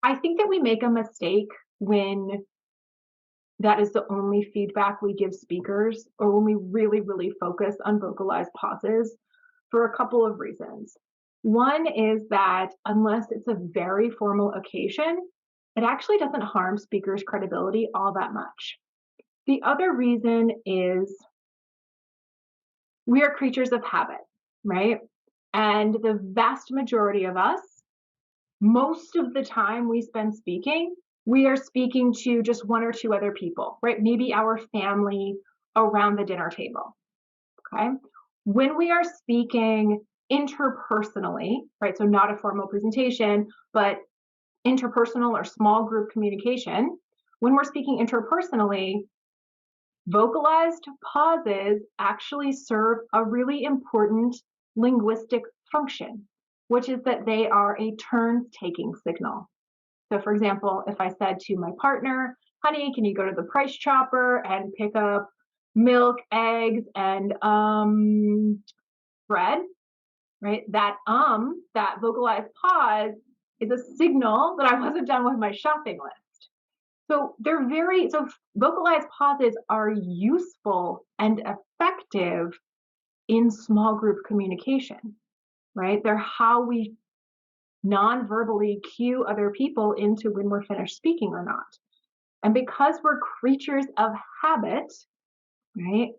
that we make a mistake when that is the only feedback we give speakers, or when we really, really focus on vocalized pauses, for a couple of reasons. One is that unless it's a very formal occasion, it actually doesn't harm speakers' credibility all that much. The other reason is we are creatures of habit, right? And the vast majority of us, most of the time we spend speaking, we are speaking to just one or two other people, right? Maybe our family around the dinner table, okay? When we are speaking interpersonally, right? So not a formal presentation, but interpersonal or small group communication. When we're speaking interpersonally, vocalized pauses actually serve a really important linguistic function, which is that they are a turn-taking signal. So for example, if I said to my partner, honey, can you go to the Price Chopper and pick up milk, eggs, and bread, right? That vocalized pause is a signal that I wasn't done with my shopping list. So vocalized pauses are useful and effective in small group communication, right? They're how we non-verbally cue other people into when we're finished speaking or not. And because we're creatures of habit, right?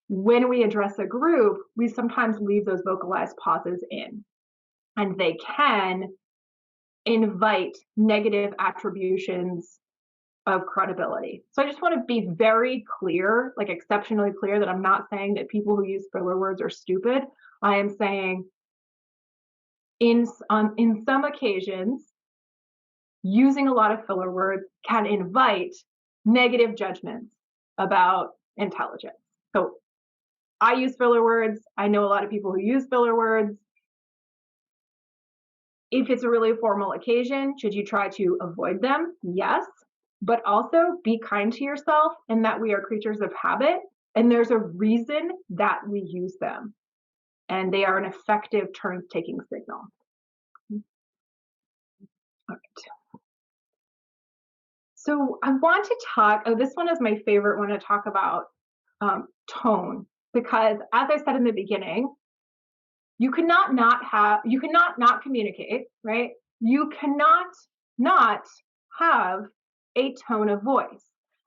When we address a group, we sometimes leave those vocalized pauses in, and they can invite negative attributions of credibility. So I just want to be very clear, like exceptionally clear, that I'm not saying that people who use filler words are stupid. I am saying in some occasions, using a lot of filler words can invite negative judgments about intelligence. So I use filler words. I know a lot of people who use filler words. If it's a really formal occasion, should you try to avoid them? Yes, but also be kind to yourself in that we are creatures of habit, and there's a reason that we use them, and they are an effective turn-taking signal. All right. So I want to talk, this one is my favorite one to talk about, tone, because as I said in the beginning, you cannot not communicate, right? You cannot not have a tone of voice.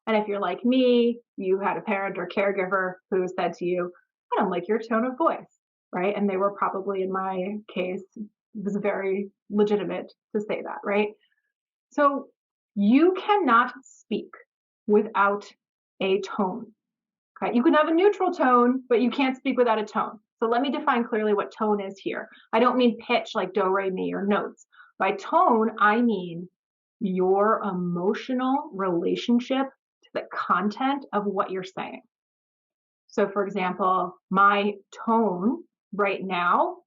And if you're like me, you had a parent or caregiver who said to you, I don't like your tone of voice, right? And they were probably, in my case, it was very legitimate to say that, right? So you cannot speak without a tone. Okay? You can have a neutral tone, but you can't speak without a tone. So let me define clearly what tone is here. I don't mean pitch like do, re, mi, or notes. By tone, I mean your emotional relationship to the content of what you're saying. So for example, my tone right now,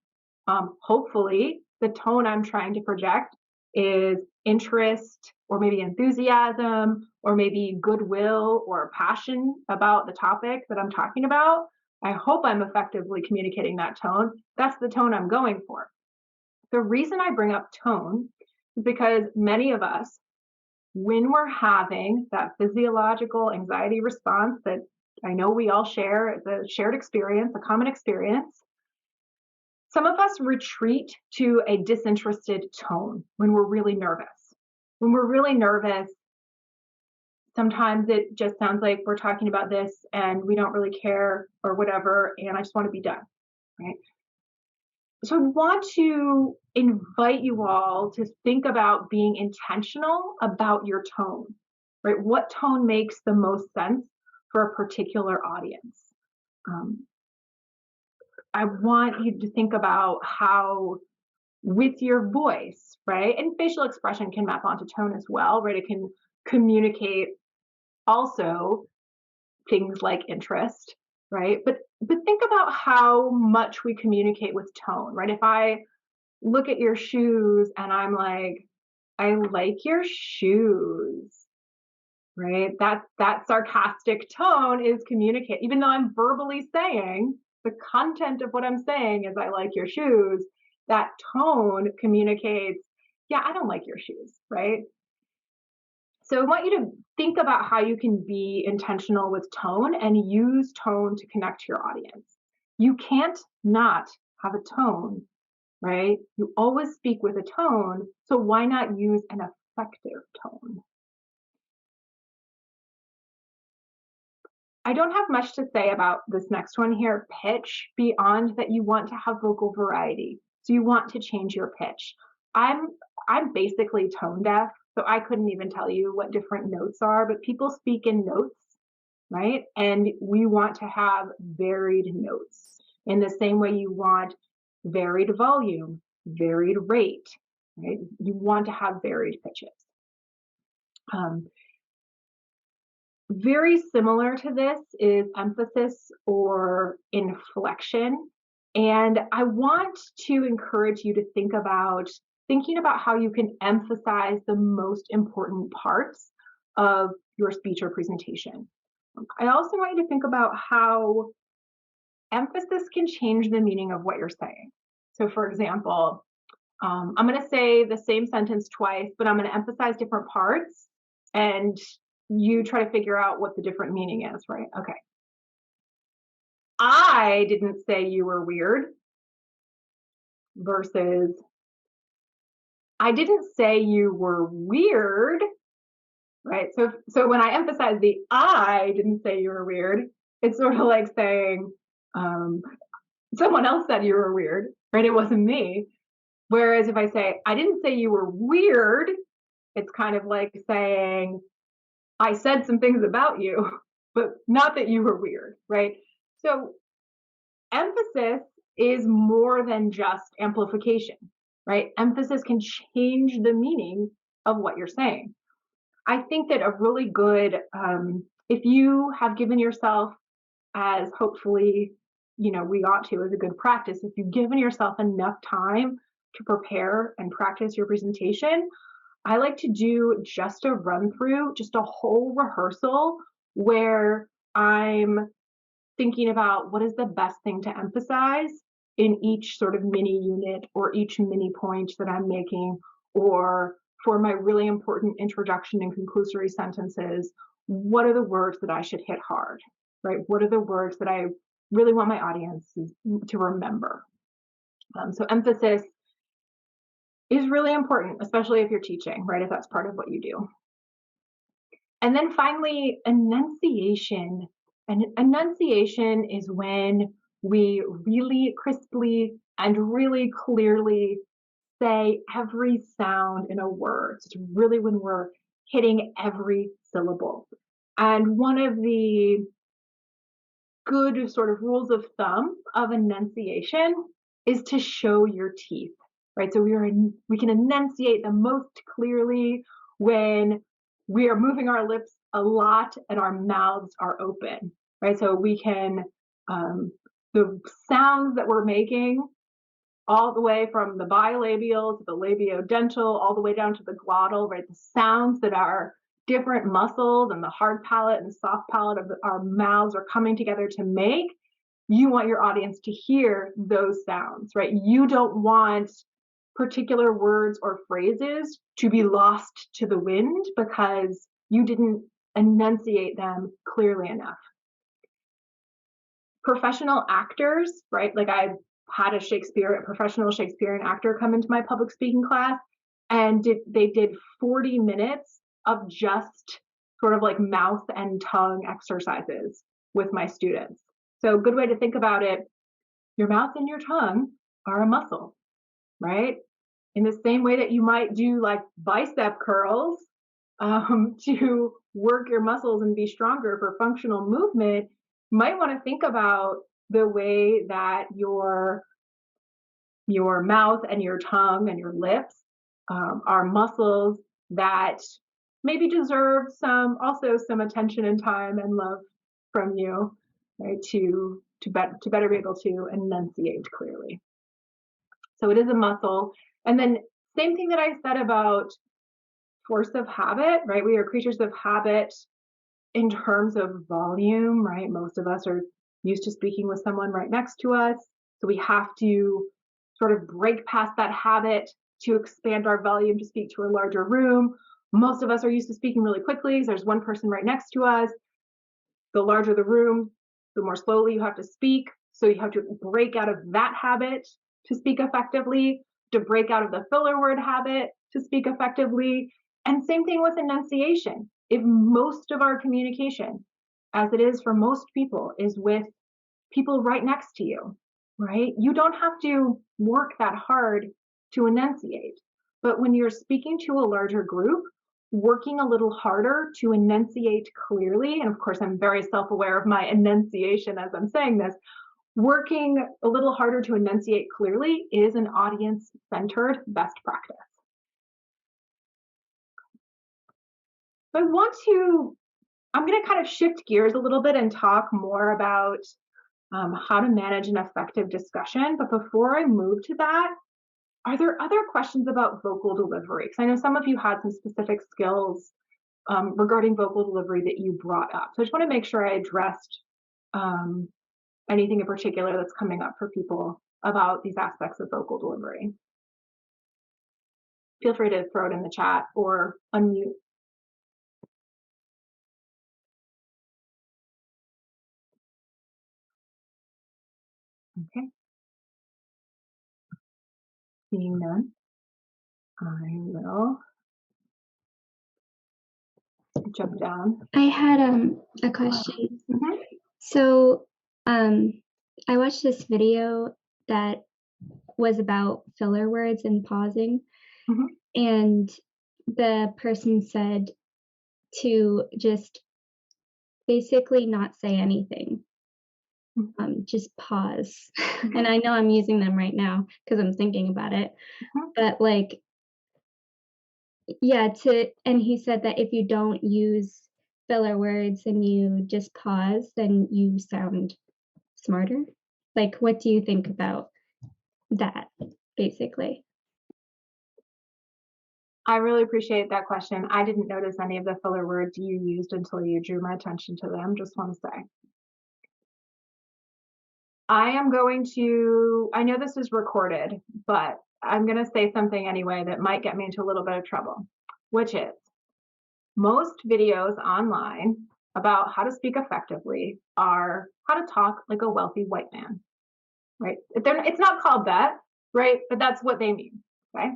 hopefully the tone I'm trying to project is interest or maybe enthusiasm or maybe goodwill or passion about the topic that I'm talking about. I hope I'm effectively communicating that tone. That's the tone I'm going for. The reason I bring up tone is because many of us, when we're having that physiological anxiety response that I know we all share, it's a shared experience, a common experience, some of us retreat to a disinterested tone when we're really nervous. When we're really nervous, sometimes it just sounds like we're talking about this and we don't really care or whatever, and I just want to be done, right? So I want to invite you all to think about being intentional about your tone, right? What tone makes the most sense for a particular audience? I want you to think about how with your voice, right? And facial expression can map onto tone as well, right? It can communicate also things like interest, right? But think about how much we communicate with tone, right? If I look at your shoes and I'm like, I like your shoes, right? That sarcastic tone is communicate, even though I'm verbally saying the content of what I'm saying is I like your shoes, that tone communicates, yeah, I don't like your shoes, right? So I want you to think about how you can be intentional with tone and use tone to connect to your audience. You can't not have a tone, right? You always speak with a tone, so why not use an effective tone? I don't have much to say about this next one here, pitch, beyond that you want to have vocal variety. So you want to change your pitch. I'm basically tone deaf, so I couldn't even tell you what different notes are, but people speak in notes, right? And we want to have varied notes in the same way you want varied volume, varied rate, right? You want to have varied pitches. Very similar to this is emphasis or inflection. And I want to encourage you to think about thinking about how you can emphasize the most important parts of your speech or presentation. I also want you to think about how emphasis can change the meaning of what you're saying. So for example, I'm going to say the same sentence twice, but I'm going to emphasize different parts, and you try to figure out what the different meaning is, right? Okay. I didn't say you were weird versus I didn't say you were weird, right? So when I emphasize the I didn't say you were weird, it's sort of like saying someone else said you were weird, right? It wasn't me. Whereas if I say I didn't say you were weird, it's kind of like saying I said some things about you, but not that you were weird, right? So emphasis is more than just amplification, right? Emphasis can change the meaning of what you're saying. I think that a really good if you have given yourself, as hopefully, we ought to as a good practice, if you've given yourself enough time to prepare and practice your presentation, I like to do just a run through, just a whole rehearsal where I'm thinking about what is the best thing to emphasize in each sort of mini unit or each mini point that I'm making, or for my really important introduction and conclusory sentences, what are the words that I should hit hard, right? What are the words that I really want my audience to remember? So emphasis is really important, especially if you're teaching, right? If that's part of what you do. And then finally, enunciation. And enunciation is when we really crisply and really clearly say every sound in a word. It's really when we're hitting every syllable. And one of the good sort of rules of thumb of enunciation is to show your teeth, right? So we can enunciate the most clearly when we are moving our lips a lot and our mouths are open, right? So we can, the sounds that we're making all the way from the bilabial to the labiodental, all the way down to the glottal, right? The sounds that our different muscles and the hard palate and the soft palate of our mouths are coming together to make, you want your audience to hear those sounds, right? You don't want particular words or phrases to be lost to the wind because you didn't enunciate them clearly enough. Professional actors, right? Like I had a professional Shakespearean actor come into my public speaking class, and they did 40 minutes of just sort of like mouth and tongue exercises with my students. So a good way to think about it, your mouth and your tongue are a muscle, right? In the same way that you might do like bicep curls to work your muscles and be stronger for functional movement, you might want to think about the way that your mouth and your tongue and your lips are muscles that maybe deserve some attention and time and love from you, right? To better be able to enunciate clearly. So it is a muscle. And then same thing that I said about force of habit, right? We are creatures of habit in terms of volume, right? Most of us are used to speaking with someone right next to us. So we have to sort of break past that habit to expand our volume to speak to a larger room. Most of us are used to speaking really quickly. So there's one person right next to us. The larger the room, the more slowly you have to speak. So you have to break out of that habit to speak effectively, to break out of the filler word habit to speak effectively. And same thing with enunciation. If most of our communication, as it is for most people, is with people right next to you, right? You don't have to work that hard to enunciate. But when you're speaking to a larger group, working a little harder to enunciate clearly, and of course, I'm very self-aware of my enunciation as I'm saying this, working a little harder to enunciate clearly is an audience-centered best practice. So I'm going to kind of shift gears a little bit and talk more about how to manage an effective discussion. But before I move to that, are there other questions about vocal delivery? Because I know some of you had some specific skills regarding vocal delivery that you brought up. So I just want to make sure I addressed anything in particular that's coming up for people about these aspects of vocal delivery. Feel free to throw it in the chat or unmute. Okay. Seeing none, I will jump down. I had a question. Mm-hmm. So I watched this video that was about filler words and pausing, Mm-hmm. and the person said to just basically not say anything, just pause. Mm-hmm. And I know I'm using them right now because I'm thinking about it, Mm-hmm. but like, yeah, and he said that if you don't use filler words and you just pause, then you sound smarter? Like, what do you think about that, basically? I really appreciate that question. I didn't notice any of the filler words you used until you drew my attention to them, just want to say. I know this is recorded, but I'm going to say something anyway that might get me into a little bit of trouble, which is most videos online about how to speak effectively are how to talk like a wealthy white man, right? It's not called that, right? But that's what they mean, okay?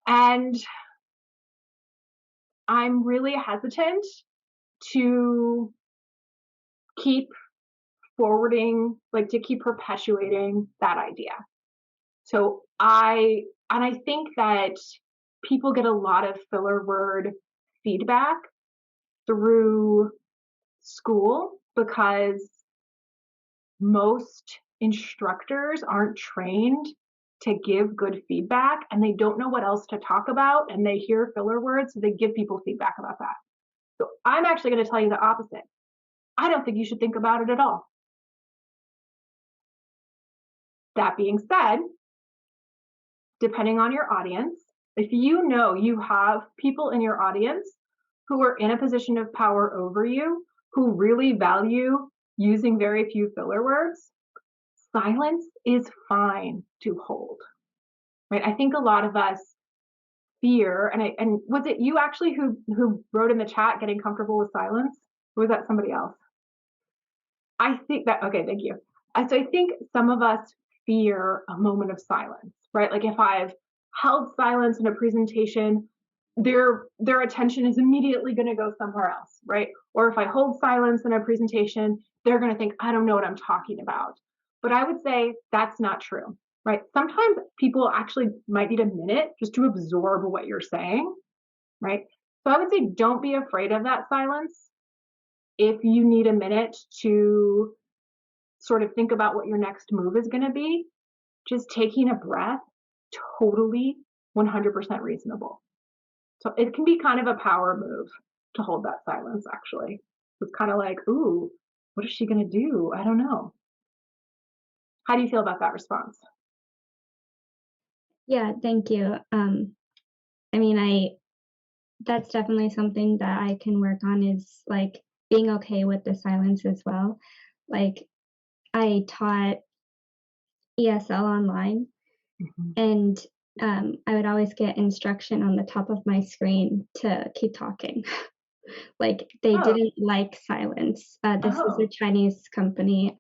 And I'm really hesitant to keep to keep perpetuating that idea. So I think that people get a lot of filler word feedback through school because most instructors aren't trained to give good feedback and they don't know what else to talk about and they hear filler words, so they give people feedback about that. So I'm actually going to tell you the opposite. I don't think you should think about it at all. That being said, depending on your audience, if you know you have people in your audience who are in a position of power over you, who really value using very few filler words, silence is fine to hold, right? I think a lot of us fear, and was it you actually who wrote in the chat getting comfortable with silence? Or was that somebody else? I think that, okay, thank you. So I think some of us fear a moment of silence, right? Like if I've held silence in a presentation, their attention is immediately going to go somewhere else, right? Or if I hold silence in a presentation, they're going to think, I don't know what I'm talking about. But I would say that's not true, right? Sometimes people actually might need a minute just to absorb what you're saying, right? So I would say don't be afraid of that silence. If you need a minute to sort of think about what your next move is going to be, just taking a breath, totally 100% reasonable. So it can be kind of a power move to hold that silence, actually. It's kind of like, ooh, what is she going to do? I don't know. How do you feel about that response? Yeah, thank you. I mean, that's definitely something that I can work on is like being okay with the silence as well. Like I taught ESL online and I would always get instruction on the top of my screen to keep talking. Like they didn't like silence. This is a Chinese company,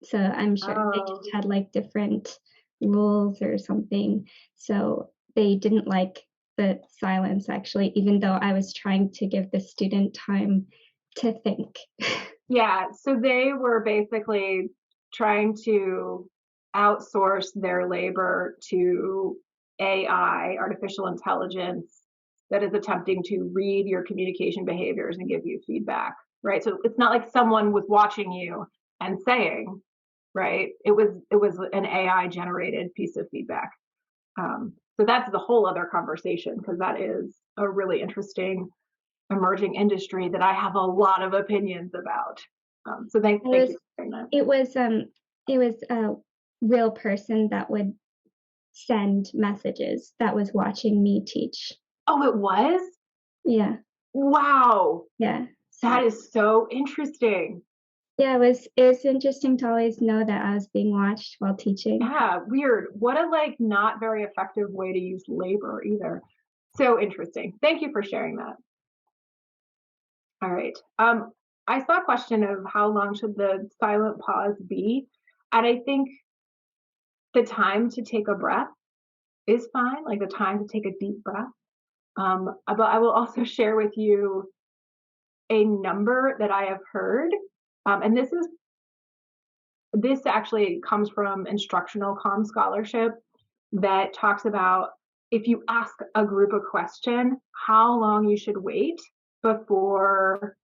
so I'm sure they just had like different rules or something. So they didn't like the silence actually, even though I was trying to give the student time to think. Yeah, so they were basically trying to outsource their labor to AI, artificial intelligence, that is attempting to read your communication behaviors and give you feedback, right? So it's not like someone was watching you and saying, right? It was an AI generated piece of feedback. So that's the whole other conversation because that is a really interesting emerging industry that I have a lot of opinions about. So thank you for sharing that. It was a real person that would send messages that was watching me teach. Oh, it was? Yeah. Wow. Yeah. That is so interesting. Yeah, it was interesting to always know that I was being watched while teaching. Yeah, weird. What a like not very effective way to use labor either. So interesting. Thank you for sharing that. All right. I saw a question of how long should the silent pause be? And I think the time to take a breath is fine, like the time to take a deep breath. But I will also share with you a number that I have heard, and this actually comes from instructional comm scholarship that talks about if you ask a group a question, how long you should wait before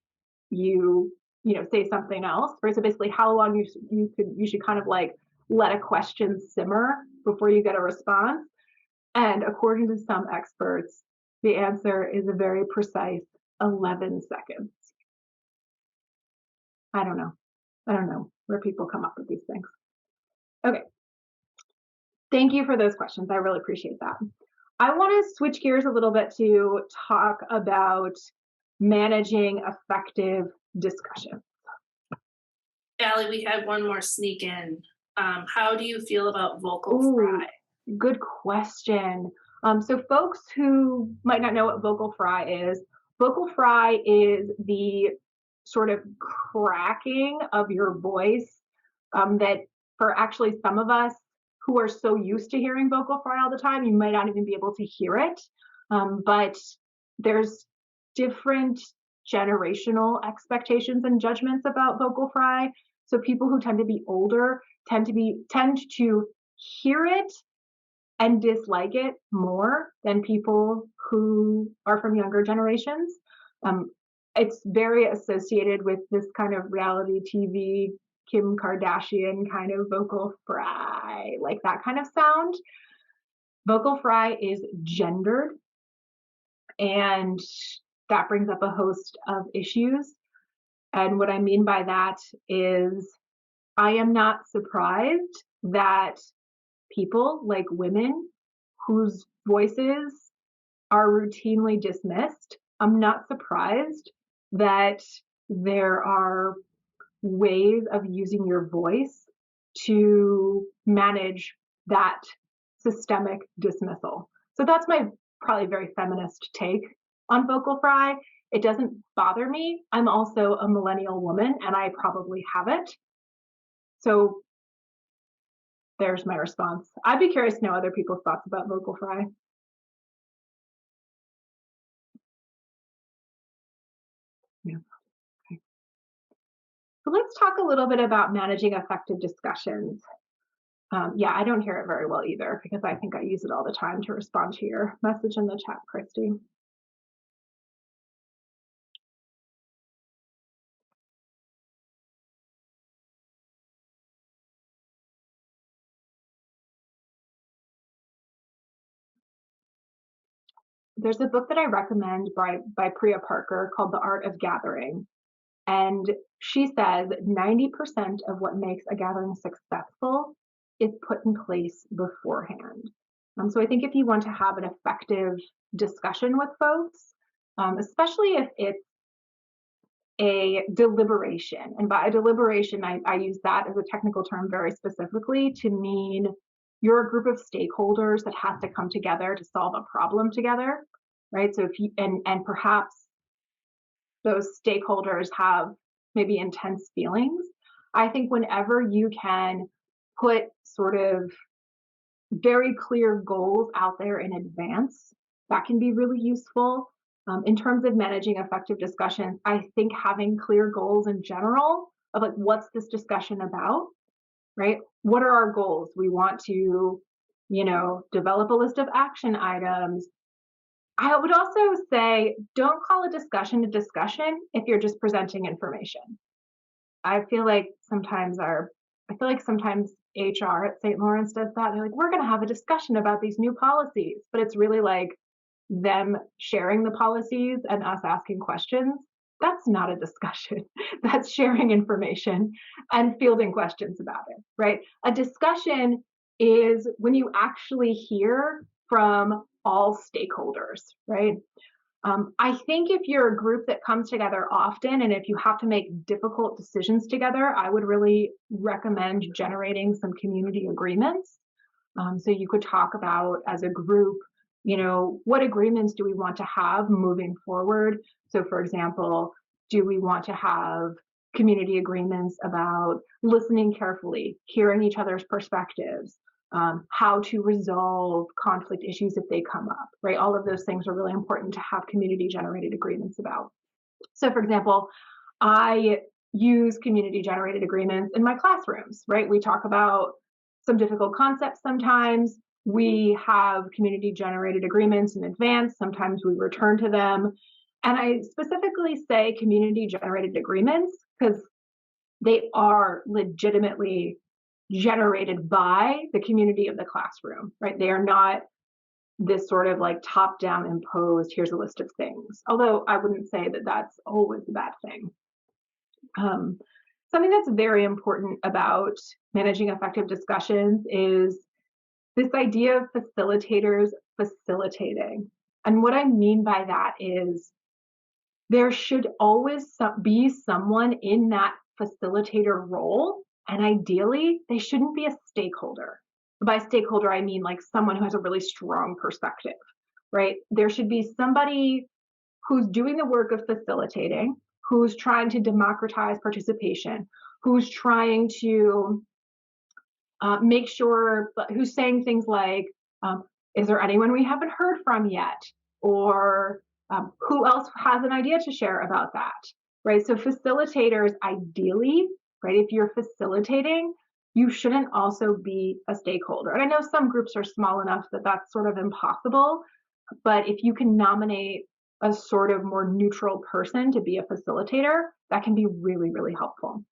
you say something else, right? So basically, how long you should kind of like let a question simmer before you get a response. And according to some experts, the answer is a very precise 11 seconds. I don't know. I don't know where people come up with these things. Okay. Thank you for those questions. I really appreciate that. I want to switch gears a little bit to talk about managing effective discussion. Allie, we had one more sneak in. How do you feel about vocal fry? Good question. So folks who might not know what vocal fry is the sort of cracking of your voice that for actually some of us who are so used to hearing vocal fry all the time, you might not even be able to hear it. But there's different generational expectations and judgments about vocal fry. So people who tend to be older tend to hear it and dislike it more than people who are from younger generations. It's very associated with this kind of reality TV, Kim Kardashian kind of vocal fry, like that kind of sound. Vocal fry is gendered, and that brings up a host of issues. And what I mean by that is I am not surprised that people like women whose voices are routinely dismissed, I'm not surprised that there are ways of using your voice to manage that systemic dismissal. So that's my probably very feminist take on vocal fry. It doesn't bother me. I'm also a millennial woman and I probably have it. So there's my response. I'd be curious to know other people's thoughts about vocal fry. Yeah. Okay. So let's talk a little bit about managing effective discussions. Yeah, I don't hear it very well either because I think I use it all the time to respond to your message in the chat, Christy. There's a book that I recommend by Priya Parker called The Art of Gathering. And she says 90% of what makes a gathering successful is put in place beforehand. So I think if you want to have an effective discussion with folks, especially if it's a deliberation, and by a deliberation, I use that as a technical term very specifically to mean you're a group of stakeholders that has to come together to solve a problem together, right? So if you, and perhaps those stakeholders have maybe intense feelings. I think whenever you can put sort of very clear goals out there in advance, that can be really useful. In terms of managing effective discussions, I think having clear goals in general of like, what's this discussion about, right? What are our goals? We want to, develop a list of action items. I would also say, don't call a discussion if you're just presenting information. I feel like sometimes HR at St. Lawrence does that. They're like, we're going to have a discussion about these new policies, but it's really like them sharing the policies and us asking questions. That's not a discussion. That's sharing information and fielding questions about it, right? A discussion is when you actually hear from all stakeholders, right? I think if you're a group that comes together often and if you have to make difficult decisions together, I would really recommend generating some community agreements. So you could talk about as a group, what agreements do we want to have moving forward? So for example, do we want to have community agreements about listening carefully, hearing each other's perspectives, how to resolve conflict issues if they come up, right? All of those things are really important to have community-generated agreements about. So for example, I use community-generated agreements in my classrooms, right? We talk about some difficult concepts sometimes. We have community-generated agreements in advance. Sometimes we return to them. And I specifically say community-generated agreements because they are legitimately generated by the community of the classroom, right? They are not this sort of like top-down imposed, here's a list of things. Although I wouldn't say that that's always a bad thing. Something that's very important about managing effective discussions is this idea of facilitators facilitating. And what I mean by that is there should always be someone in that facilitator role, and ideally, they shouldn't be a stakeholder. By stakeholder, I mean like someone who has a really strong perspective, right? There should be somebody who's doing the work of facilitating, who's trying to democratize participation, who's trying to make sure, who's saying things like, is there anyone we haven't heard from yet? Or who else has an idea to share about that, right? So facilitators, ideally, right, if you're facilitating, you shouldn't also be a stakeholder. And I know some groups are small enough that that's sort of impossible, but if you can nominate a sort of more neutral person to be a facilitator, that can be really, really helpful.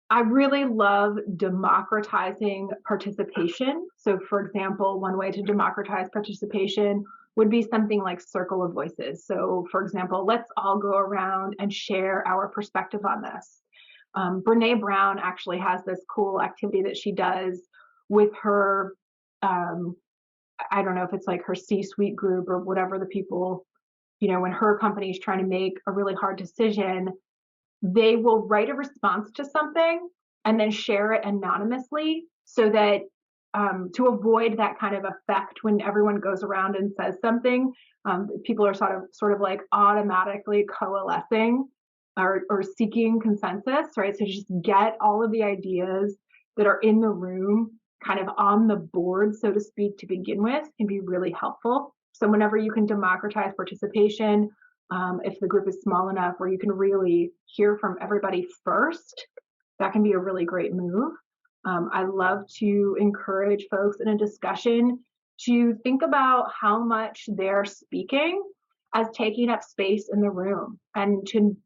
I really love democratizing participation. So, for example, one way to democratize participation would be something like circle of voices. So, for example, let's all go around and share our perspective on this. Brene Brown actually has this cool activity that she does with her, I don't know if it's like her C-suite group or whatever the people, when her company is trying to make a really hard decision, they will write a response to something and then share it anonymously so that to avoid that kind of effect when everyone goes around and says something, people are sort of like automatically coalescing or seeking consensus, right? So just get all of the ideas that are in the room kind of on the board, so to speak, to begin with, can be really helpful. So whenever you can democratize participation, if the group is small enough where you can really hear from everybody first, that can be a really great move. I love to encourage folks in a discussion to think about how much they're speaking as taking up space in the room, and to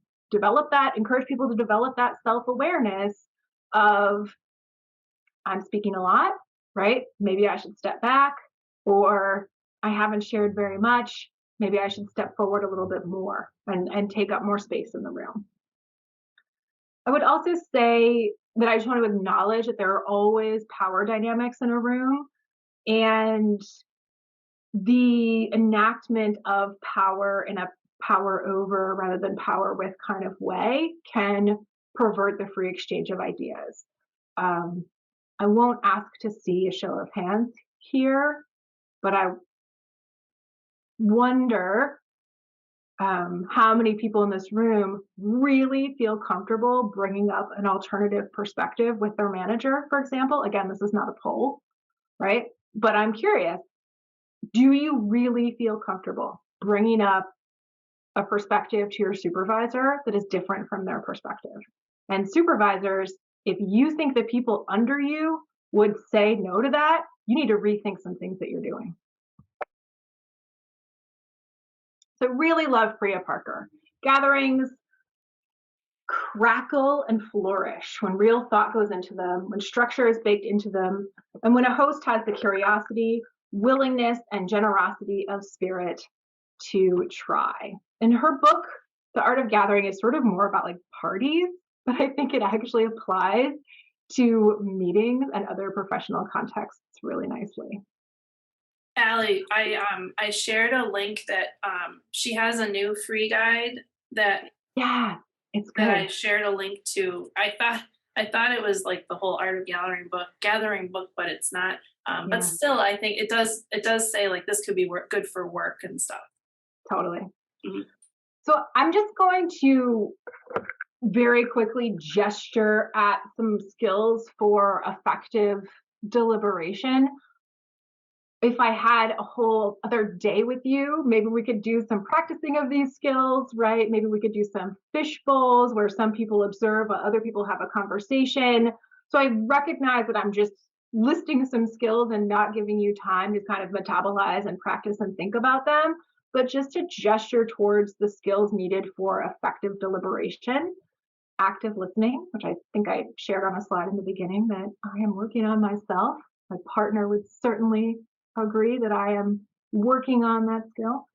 encourage people to develop that self-awareness of, I'm speaking a lot, right? Maybe I should step back, or I haven't shared very much. Maybe I should step forward a little bit more and take up more space in the room. I would also say that I just want to acknowledge that there are always power dynamics in a room, and the enactment of power in a power over rather than power with kind of way can pervert the free exchange of ideas. I won't ask to see a show of hands here, but I wonder how many people in this room really feel comfortable bringing up an alternative perspective with their manager, for example. Again, this is not a poll, right? But I'm curious, do you really feel comfortable bringing up a perspective to your supervisor that is different from their perspective? And supervisors, if you think that people under you would say no to that, you need to rethink some things that you're doing. So really love Priya Parker. Gatherings crackle and flourish when real thought goes into them, when structure is baked into them, and when a host has the curiosity, willingness, and generosity of spirit to try. In her book, The Art of Gathering is sort of more about like parties, but I think it actually applies to meetings and other professional contexts really nicely. Allie, I shared a link that she has a new free guide that it's good. that I shared a link to. I thought it was like the whole Art of Gathering book, but it's not. But still, I think it does say like this could be good for work and stuff. Totally. Mm-hmm. So I'm just going to very quickly gesture at some skills for effective deliberation. If I had a whole other day with you, maybe we could do some practicing of these skills, right? Maybe we could do some fish bowls where some people observe while other people have a conversation. So I recognize that I'm just listing some skills and not giving you time to kind of metabolize and practice and think about them, but just to gesture towards the skills needed for effective deliberation. Active listening, which I think I shared on a slide in the beginning that I am working on myself. My partner would certainly agree that I am working on that skill.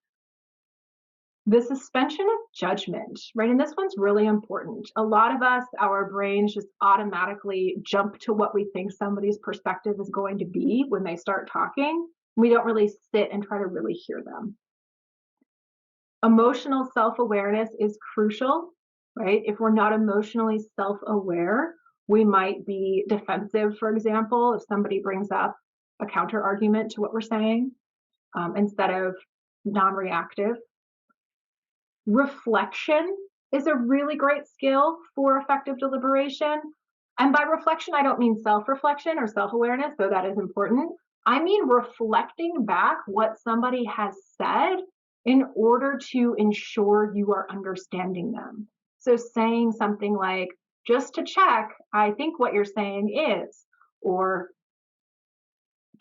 The suspension of judgment, right? And this one's really important. A lot of us, our brains just automatically jump to what we think somebody's perspective is going to be when they start talking. We don't really sit and try to really hear them. Emotional self-awareness is crucial, right? If we're not emotionally self-aware, we might be defensive, for example, if somebody brings up a counter argument to what we're saying, instead of non-reactive. Reflection is a really great skill for effective deliberation. And by reflection, I don't mean self-reflection or self-awareness, though that is important. I mean reflecting back what somebody has said in order to ensure you are understanding them. So saying something like, just to check, I think what you're saying is, or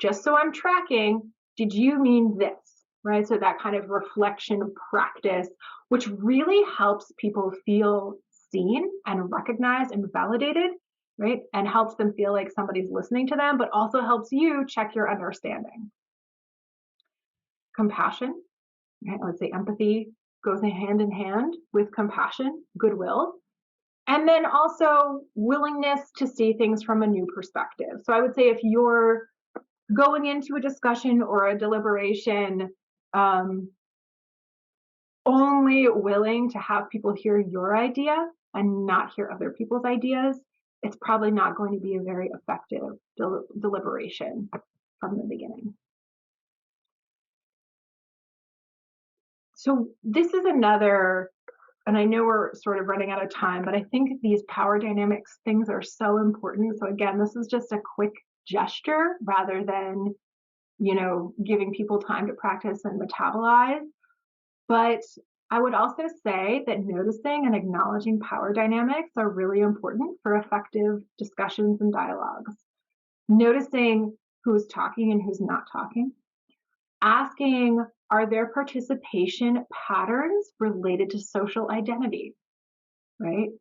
just so I'm tracking, did you mean this? Right? So that kind of reflection practice, which really helps people feel seen and recognized and validated, right? And helps them feel like somebody's listening to them, but also helps you check your understanding. Compassion, right? I would say empathy goes hand in hand with compassion, goodwill, and then also willingness to see things from a new perspective. So I would say if you're going into a discussion or a deliberation only willing to have people hear your idea and not hear other people's ideas, it's probably not going to be a very effective deliberation from the beginning. So this is another, and I know we're sort of running out of time, but I think these power dynamics things are so important. So again, this is just a quick gesture rather than, giving people time to practice and metabolize. But I would also say that noticing and acknowledging power dynamics are really important for effective discussions and dialogues. Noticing who's talking and who's not talking. Asking, are there participation patterns related to social identity, right?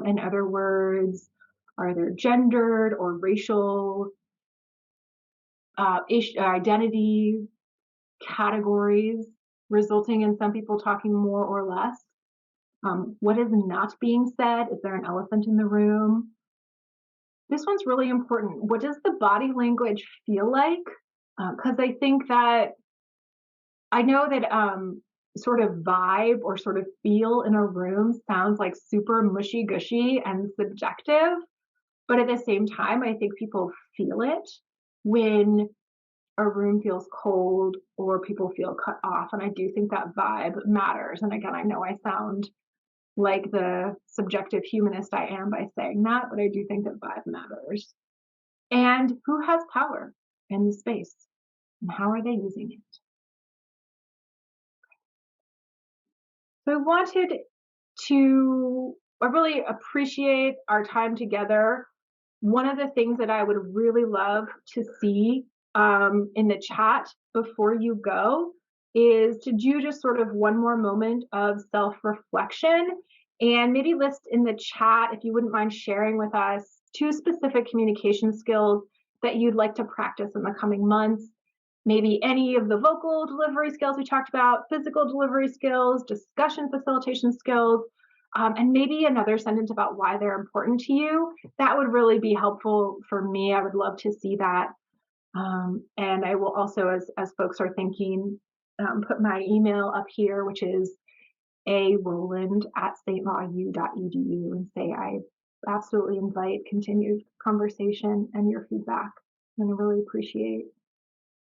In other words, are there gendered or racial identity categories resulting in some people talking more or less? What is not being said? Is there an elephant in the room? This one's really important. What does the body language feel like? Because I think that I know that sort of vibe or sort of feel in a room sounds like super mushy gushy and subjective, but at the same time, I think people feel it when a room feels cold or people feel cut off. And I do think that vibe matters. And again, I know I sound like the subjective humanist I am by saying that, but I do think that vibe matters. And who has power in the space and how are they using it? So I really appreciate our time together. One of the things that I would really love to see in the chat before you go is to do just sort of one more moment of self-reflection and maybe list in the chat, if you wouldn't mind sharing with us, 2 specific communication skills that you'd like to practice in the coming months. Maybe any of the vocal delivery skills we talked about, physical delivery skills, discussion facilitation skills, and maybe another sentence about why they're important to you. That would really be helpful for me. I would love to see that. And I will also, as folks are thinking, put my email up here, which is arowland@stlawU.edu, and say I absolutely invite continued conversation and your feedback. And I really appreciate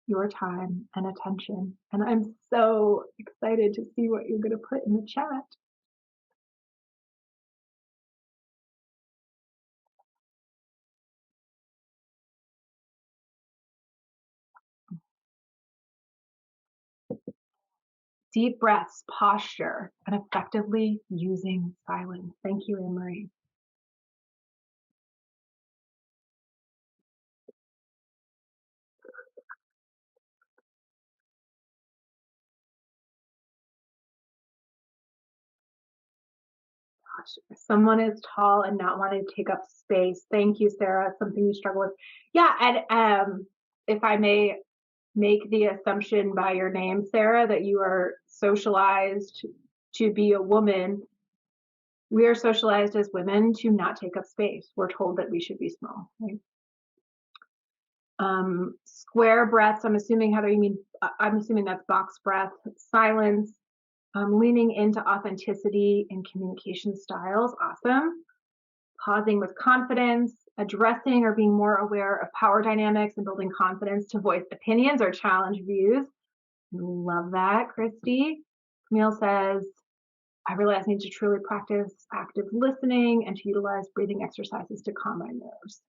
your time and attention. And I'm so excited to see what you're going to put in the chat. Deep breaths, posture, and effectively using silence. Thank you, Anne-Marie. Someone is tall and not wanting to take up space. Thank you, Sarah. Something you struggle with. Yeah, and if I may make the assumption by your name, Sarah, that you are socialized to be a woman, we are socialized as women to not take up space. We're told that we should be small, right? Square breaths, I'm assuming, Heather, you mean, I'm assuming that's box breath. Silence, leaning into authenticity and communication styles, awesome. Pausing with confidence, addressing or being more aware of power dynamics and building confidence to voice opinions or challenge views. Love that, Christy. Camille says, I realize I need to truly practice active listening and to utilize breathing exercises to calm my nerves.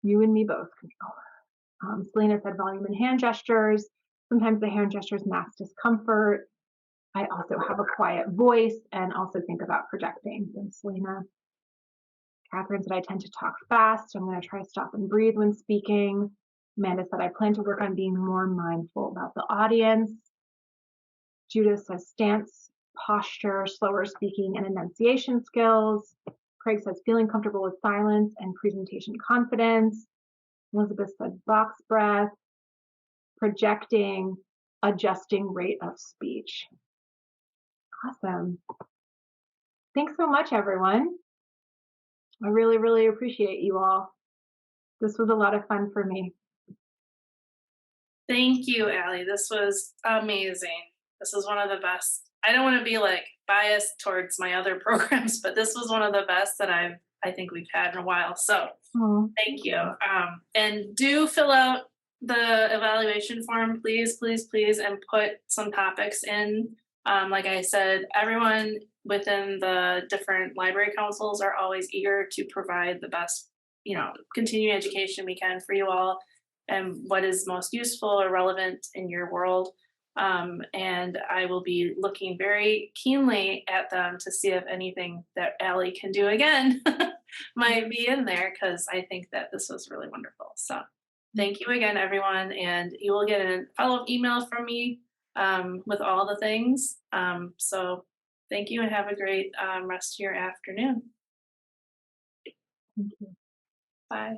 You and me both, Camille. Selena said volume and hand gestures. Sometimes the hand gestures mask discomfort. I also have a quiet voice and also think about projecting. Thanks, Selena. Catherine said I tend to talk fast. I'm going to try to stop and breathe when speaking. Amanda said I plan to work on being more mindful about the audience. Judith says stance, posture, slower speaking, and enunciation skills. Craig says feeling comfortable with silence and presentation confidence. Elizabeth said box breath, projecting, adjusting rate of speech. Awesome. Thanks so much, everyone. I really, really appreciate you all. This was a lot of fun for me. Thank you, Allie. This was amazing. This is one of the best. I don't want to be like biased towards my other programs, but this was one of the best that I think we've had in a while. So thank you. And do fill out the evaluation form, please, please, please, and put some topics in. Like I said, everyone within the different library councils are always eager to provide the best, continuing education we can for you all and what is most useful or relevant in your world. And I will be looking very keenly at them to see if anything that Allie can do again might be in there, because I think that this was really wonderful. So thank you again, everyone. And you will get a follow-up email from me with all the things. So thank you and have a great rest of your afternoon. Thank you. Bye.